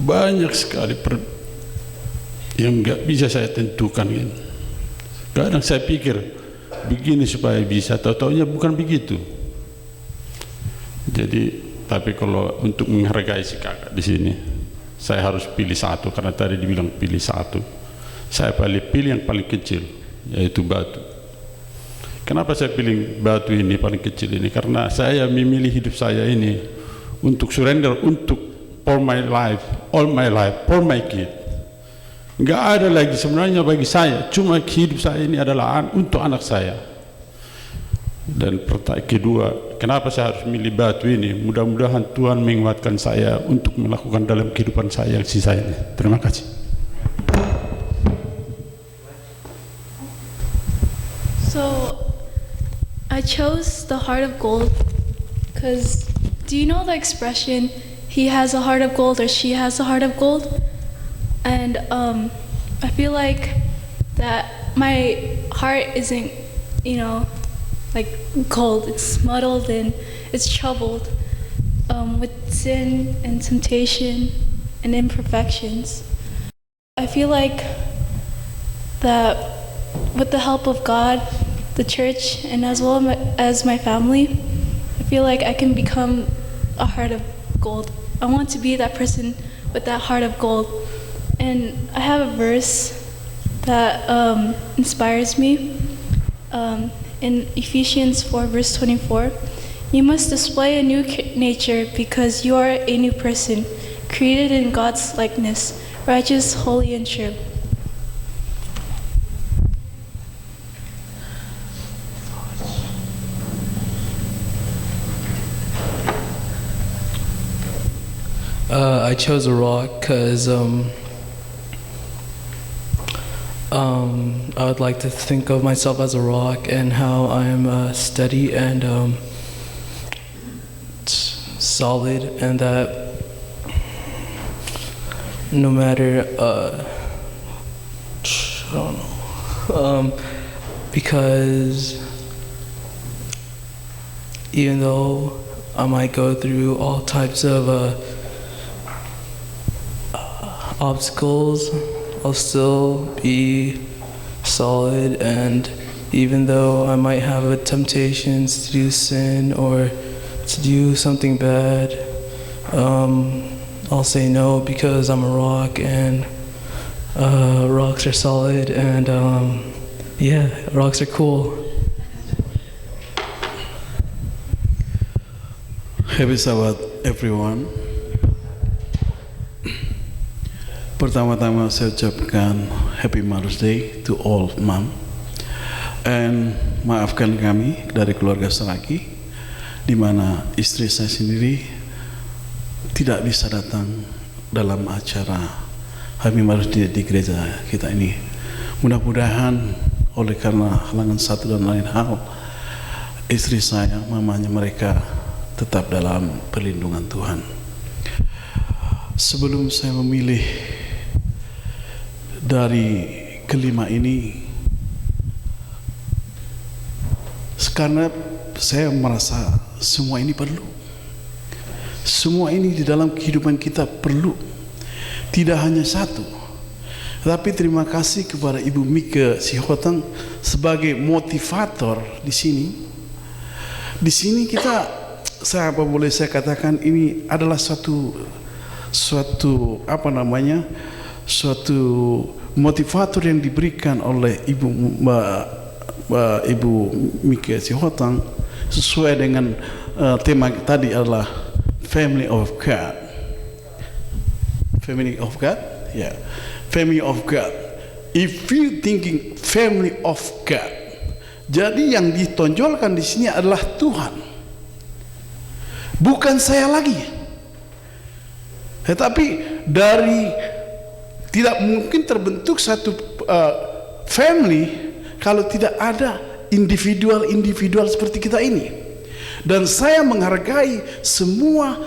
Banyak sekali yang nggak bisa saya tentukan. Kadang saya pikir begini supaya bisa, tahu-taunya bukan begitu. Jadi, tapi kalau untuk menghargai si kakak di sini, saya harus pilih satu, karena tadi dibilang pilih satu. Saya pilih yang paling kecil, yaitu batu. Kenapa saya pilih batu ini paling kecil ini? Karena saya memilih hidup saya ini untuk surrender, untuk for my life, all my life, for my kid. Enggak ada lagi sebenarnya bagi saya, cuma hidup saya ini adalah untuk anak saya. Dan pertanyaan kedua, kenapa saya harus milih batu ini? Mudah-mudahan Tuhan menguatkan saya untuk melakukan dalam kehidupan saya yang sisa ini. Terima kasih. So, I chose the heart of gold because do you know the expression, he has a heart of gold or she has a heart of gold? And I feel like that my heart isn't, like gold. It's muddled and it's troubled with sin and temptation and imperfections. I feel like that with the help of God, the church, and as well as my family, I feel like I can become a heart of gold. I want to be that person with that heart of gold. And I have a verse that inspires me. In Ephesians 4 verse 24, you must display a new nature because you are a new person, created in God's likeness, righteous, holy, and true. I chose a rock because I would like to think of myself as a rock and how I'm steady and solid, and that no matter I don't know, because even though I might go through all types of obstacles, I'll still be solid, and even though I might have a temptations to do sin or to do something bad, I'll say no because I'm a rock, and rocks are solid, and yeah, rocks are cool. Happy Sabbath, everyone. Pertama-tama saya ucapkan Happy Mother's Day to all mom. And maafkan kami dari keluarga Seraki, di mana istri saya sendiri tidak bisa datang dalam acara Happy Mother's Day di gereja kita ini. Mudah-mudahan oleh karena halangan satu dan lain hal, istri saya, mamanya mereka tetap dalam perlindungan Tuhan. Sebelum saya memilih dari kelima ini, karena saya merasa semua ini perlu. Semua ini di dalam kehidupan kita perlu. Tidak hanya satu. Tapi terima kasih kepada Ibu Mika Sihotang sebagai motivator di sini. Di sini kita, saya katakan ini adalah suatu motivator yang diberikan oleh Ibu Mika Sihotang sesuai dengan tema tadi adalah Family of God. Family of God, ya, Family of God. If you thinking Family of God, jadi yang ditonjolkan di sini adalah Tuhan, bukan saya lagi. Tetapi dari tidak mungkin terbentuk satu family kalau tidak ada individual seperti kita ini. Dan saya menghargai semua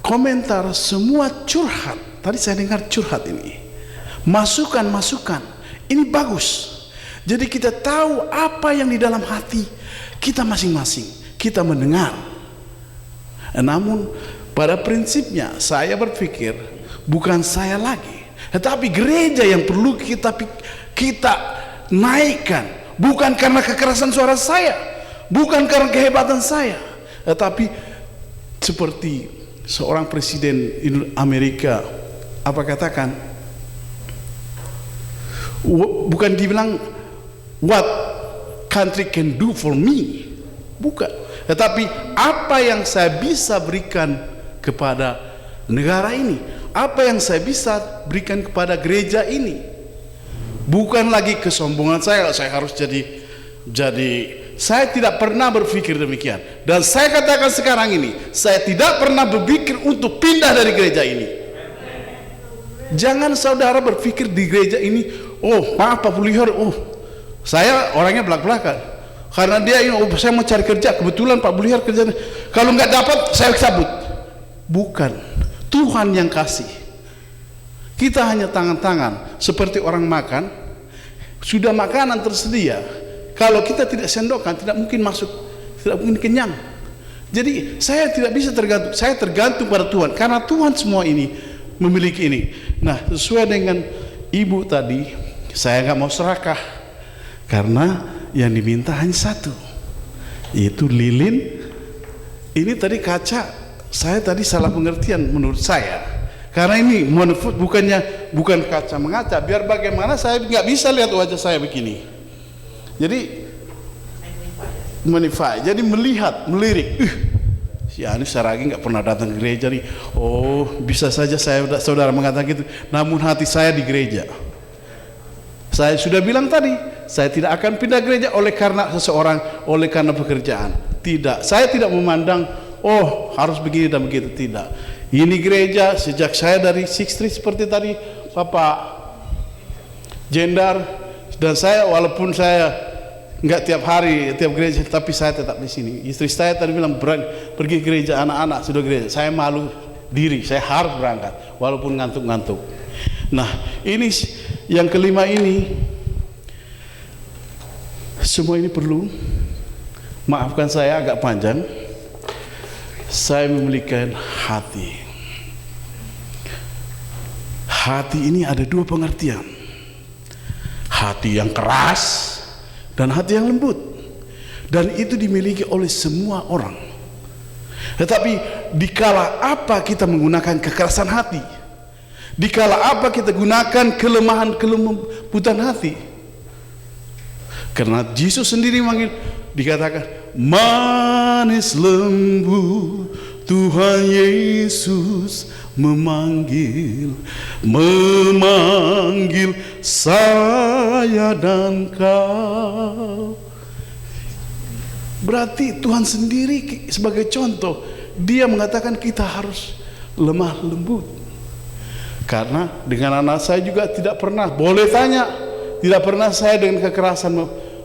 komentar, semua curhat. Tadi saya dengar curhat ini, masukan-masukan ini bagus. Jadi kita tahu apa yang di dalam hati kita masing-masing, kita mendengar. Namun pada prinsipnya saya berpikir bukan saya lagi, tetapi gereja yang perlu kita naikkan. Bukan karena kekerasan suara saya, bukan karena kehebatan saya, tetapi seperti seorang presiden Amerika apa katakan, bukan dibilang what country can do for me, bukan, tetapi apa yang saya bisa berikan kepada negara ini, apa yang saya bisa berikan kepada gereja ini. Bukan lagi kesombongan saya harus jadi. Saya tidak pernah berpikir demikian. Dan saya katakan sekarang ini, saya tidak pernah berpikir untuk pindah dari gereja ini. Jangan saudara berpikir di gereja ini, oh maaf Pak Pulihar, oh saya orangnya belak-belakan. Karena dia ini, oh saya mau cari kerja, kebetulan Pak Pulihar kerja. Kalau nggak dapat, saya cabut. Bukan, Tuhan yang kasih. Kita hanya tangan-tangan, seperti orang makan, sudah makanan tersedia. Kalau kita tidak sendokkan, tidak mungkin masuk, tidak mungkin kenyang. Jadi saya tidak bisa tergantung, saya tergantung pada Tuhan, karena Tuhan semua ini memiliki ini. Nah, sesuai dengan ibu tadi, saya nggak mau serakah, karena yang diminta hanya satu, yaitu lilin. Ini tadi kaca, saya tadi salah pengertian menurut saya. Karena ini bukan kaca mengaca, biar bagaimana saya nggak bisa lihat wajah saya begini. Jadi menifai, jadi melirik. Si Anies Saragi nggak pernah datang ke gereja nih. Oh, bisa saja saudara mengatakan gitu. Namun hati saya di gereja. Saya sudah bilang tadi, saya tidak akan pindah gereja oleh karena seseorang, oleh karena pekerjaan. Tidak, saya tidak memandang, oh harus begini dan begitu, tidak. Ini gereja sejak saya dari Sixth Street seperti tadi Bapak Jendar, dan saya walaupun saya nggak tiap hari tiap gereja, tapi saya tetap di sini. Istri saya tadi bilang pergi gereja, anak-anak sudah gereja. Saya malu diri, saya harus berangkat walaupun ngantuk-ngantuk. Nah ini yang kelima ini, semua ini perlu. Maafkan saya agak panjang. Saya memiliki hati. Hati ini ada dua pengertian. Hati yang keras dan hati yang lembut. Dan itu dimiliki oleh semua orang. Tetapi dikala apa kita menggunakan kekerasan hati? Dikala apa kita gunakan kelembutan hati? Karena Yesus sendiri manggil, dikatakan manis lembut Tuhan Yesus memanggil saya dan kau. Berarti Tuhan sendiri sebagai contoh, dia mengatakan kita harus lemah lembut. Karena dengan anak saya juga tidak pernah, boleh tanya, tidak pernah saya dengan kekerasan.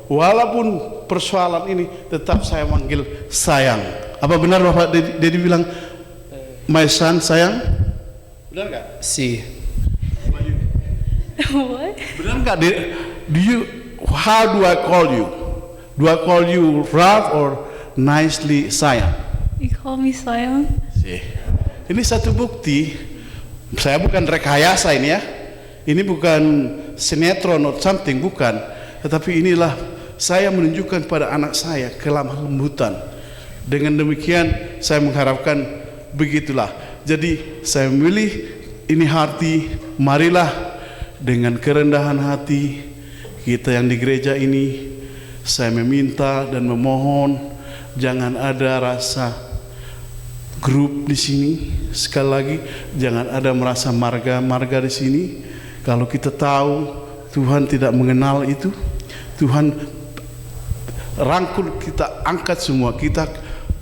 Walaupun persoalan ini tetap saya manggil sayang. Apa benar Bapak Dedi bilang my son sayang? Benar nggak? Si. What? Benar nggak? How do I call you? Do I call you rough or nicely sayang? You call me sayang? Ini satu bukti. Saya bukan rekayasa ini ya. Ini bukan sinetron or something, bukan. Tetapi inilah saya menunjukkan pada anak saya kelemah lembutan. Dengan demikian saya mengharapkan begitulah. Jadi saya memilih ini hati. Marilah dengan kerendahan hati kita yang di gereja ini, saya meminta dan memohon jangan ada rasa grup di sini. Sekali lagi, jangan ada merasa marga-marga di sini. Kalau kita tahu Tuhan tidak mengenal itu, Tuhan rangkul kita, angkat semua, kita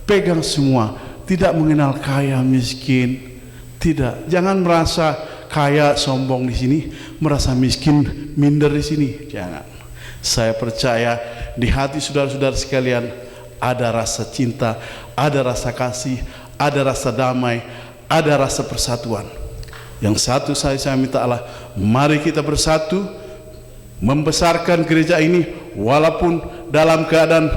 pegang semua. Tidak mengenal kaya miskin, tidak. Jangan merasa kaya sombong di sini, merasa miskin minder di sini. Jangan. Saya percaya di hati saudara-saudara sekalian ada rasa cinta, ada rasa kasih, ada rasa damai, ada rasa persatuan. Yang satu saya minta Allah, mari kita bersatu membesarkan gereja ini walaupun dalam keadaan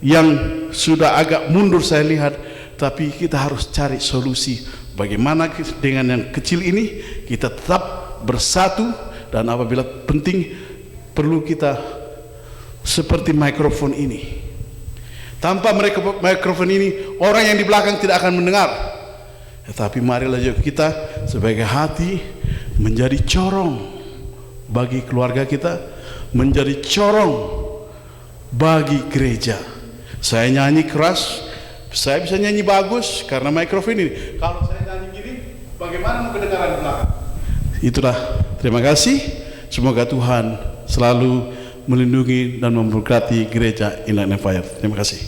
yang sudah agak mundur saya lihat, tapi kita harus cari solusi bagaimana dengan yang kecil ini kita tetap bersatu. Dan apabila penting perlu kita seperti mikrofon ini. Tanpa mikrofon ini orang yang di belakang tidak akan mendengar. Tetapi marilah juga kita sebagai hati menjadi corong bagi keluarga kita, menjadi corong bagi gereja. Saya nyanyi keras, saya bisa nyanyi bagus karena mikrofon ini. Kalau saya nyanyi gini, bagaimana mau kedengaran belakang? Itulah, terima kasih. Semoga Tuhan selalu melindungi dan memberkati gereja Inland Empire. Terima kasih.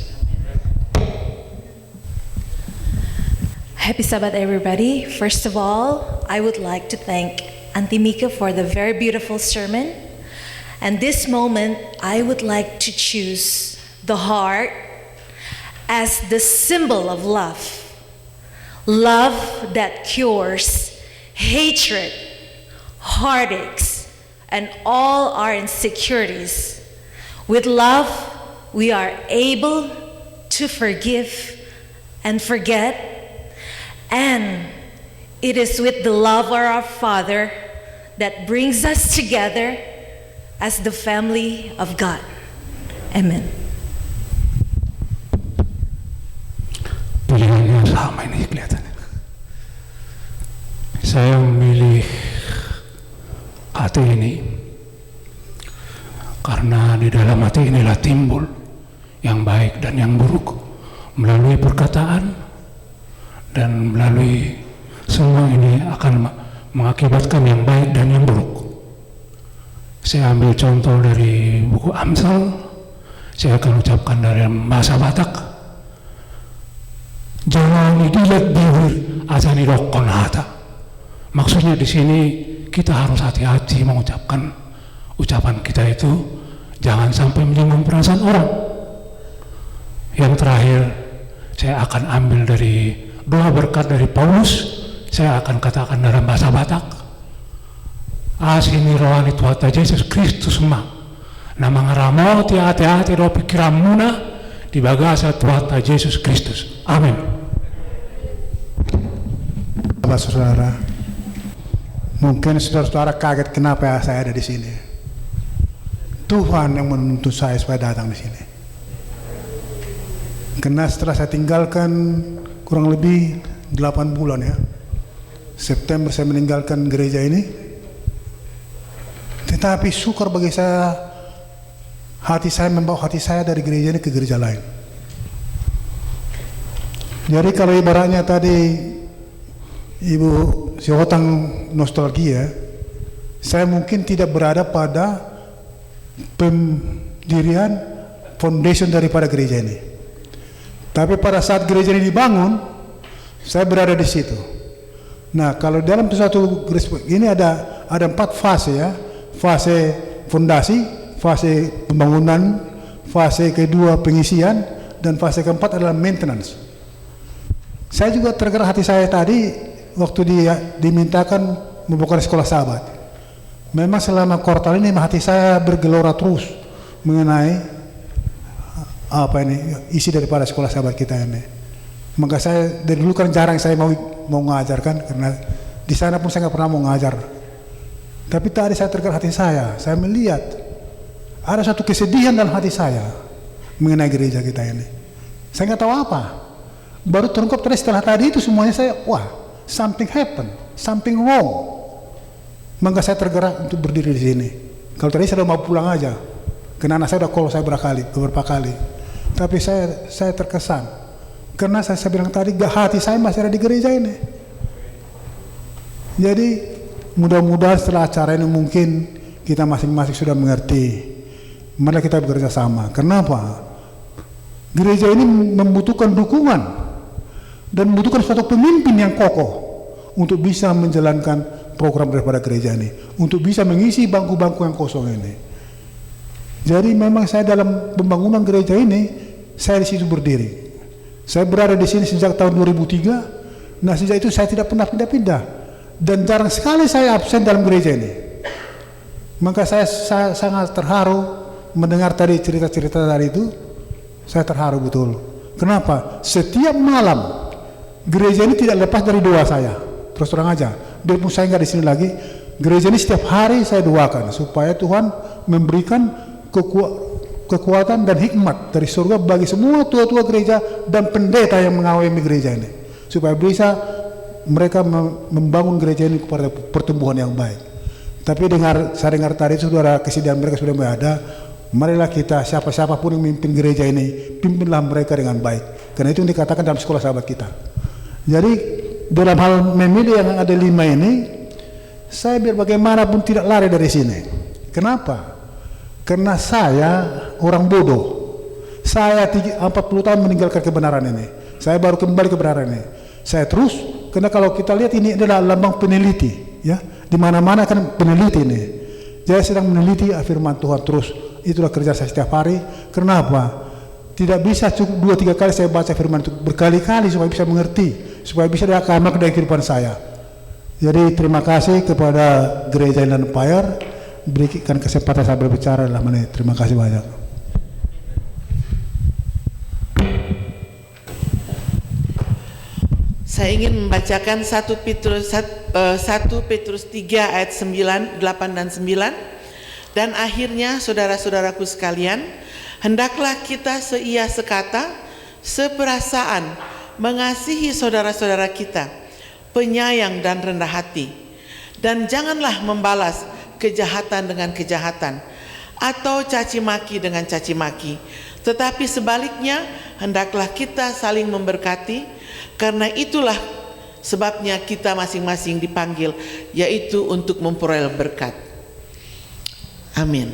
Happy Sabbath, everybody. First of all, I would like to thank Auntie Mika for the very beautiful sermon. And this moment, I would like to choose the heart as the symbol of love. Love that cures hatred, heartaches, and all our insecurities. With love, we are able to forgive and forget. And it is with the love of our Father that brings us together as the family of God. Amen. Pilihannya sama ini kelihatannya. Saya memilih hati ini karena di dalam hati inilah timbul yang baik dan yang buruk melalui perkataan, dan melalui semua ini akan mengakibatkan yang baik dan yang buruk. Saya ambil contoh dari buku Amsal. Saya akan ucapkan dari bahasa Batak. Jangan idilat bibir azani rokon hata. Maksudnya di sini kita harus hati-hati mengucapkan ucapan kita itu, jangan sampai menyinggung perasaan orang. Yang terakhir, saya akan ambil dari doa berkat dari Paulus. Saya akan katakan dalam bahasa Batak. Asini rohani Tuhan Yesus Kristus ma. Nama ngaramo ti hati-hati roh pikiran muna di bagasa Tuhan Yesus Kristus. Amin. Bapak saudara, mungkin saudara-saudara kaget kenapa saya ada di sini. Tuhan yang menuntut saya supaya datang di sini. Karena setelah saya tinggalkan kurang lebih 8 bulan ya, September saya meninggalkan gereja ini. Tetapi syukur bagi saya, hati saya membawa hati saya dari gereja ini ke gereja lain. Jadi kalau ibaratnya tadi Ibu Syihotang nostalgia, saya mungkin tidak berada pada pendirian foundation daripada gereja ini. Tapi pada saat gereja ini dibangun, saya berada di situ. Nah, kalau dalam satu ini ada 4 fase ya. Fase fondasi, fase pembangunan, fase kedua pengisian, dan fase keempat adalah maintenance. Saya juga tergerak hati saya tadi waktu dimintakan membuka sekolah sahabat. Memang selama kuartal ini hati saya bergelora terus mengenai isi daripada sekolah sahabat kita ini. Maka saya dari dulu kan jarang saya mau mengajarkan, karena di sana pun saya nggak pernah mau ngajar. Tapi tadi saya tergerak hati saya melihat ada satu kesedihan dalam hati saya mengenai gereja kita ini. Saya nggak tahu apa. Baru terungkap tadi setelah tadi itu semuanya something happen, something wrong. Maka saya tergerak untuk berdiri di sini. Kalau tadi saya udah mau pulang aja, karena anak saya udah call saya beberapa kali. Tapi saya terkesan, karena saya bilang tadi hati saya masih ada di gereja ini. Jadi mudah-mudahan setelah acara ini mungkin kita masing-masing sudah mengerti. Mari kita bekerja sama. Kenapa? Gereja ini membutuhkan dukungan dan membutuhkan suatu pemimpin yang kokoh untuk bisa menjalankan program daripada gereja ini, untuk bisa mengisi bangku-bangku yang kosong ini. Jadi memang saya dalam pembangunan gereja ini, saya di situ berdiri. Saya berada di sini sejak tahun 2003. Nah, sejak itu saya tidak pernah pindah-pindah. Dan jarang sekali saya absen dalam gereja ini. Maka saya sangat terharu mendengar tadi cerita-cerita tadi itu. Saya terharu betul. Kenapa? Setiap malam gereja ini tidak lepas dari doa saya. Terus terang aja, biarpun saya nggak di sini lagi, gereja ini setiap hari saya doakan supaya Tuhan memberikan kekuatan dan hikmat dari surga bagi semua tua-tua gereja dan pendeta yang mengayomi gereja ini, supaya bisa mereka membangun gereja ini kepada pertumbuhan yang baik. Tapi saya dengar tadi sudah ada kesedihan mereka sudah ada. Marilah kita, siapa-siapa pun yang memimpin gereja ini, pimpinlah mereka dengan baik. Karena itu yang dikatakan dalam sekolah sahabat kita. Jadi dalam hal memilih yang ada 5 ini, saya biar bagaimanapun tidak lari dari sini. Kenapa? Karena saya orang bodoh. Saya 40 tahun meninggalkan kebenaran ini. Saya baru kembali kebenaran ini. Saya terus, karena kalau kita lihat ini adalah lambang peneliti, ya, di mana-mana kan peneliti ini. Saya sedang meneliti firman Tuhan terus. Itulah kerja saya setiap hari. Kenapa? Tidak bisa cukup 2-3 kali saya baca firman itu, berkali-kali supaya bisa mengerti, supaya bisa diamalkan dari kehidupan saya. Jadi terima kasih kepada Gereja Inland Empire berikan kesempatan saya berbicara dalam menit. Terima kasih banyak. Saya ingin membacakan 1 Petrus 3 ayat 9, 8 dan 9. Dan akhirnya saudara-saudaraku sekalian, hendaklah kita seia sekata, seperasaan, mengasihi saudara-saudara kita, penyayang dan rendah hati. Dan janganlah membalas kejahatan dengan kejahatan, atau caci maki dengan caci maki. Tetapi sebaliknya, hendaklah kita saling memberkati, karena itulah sebabnya kita masing-masing dipanggil, yaitu untuk memperoleh berkat. Amin.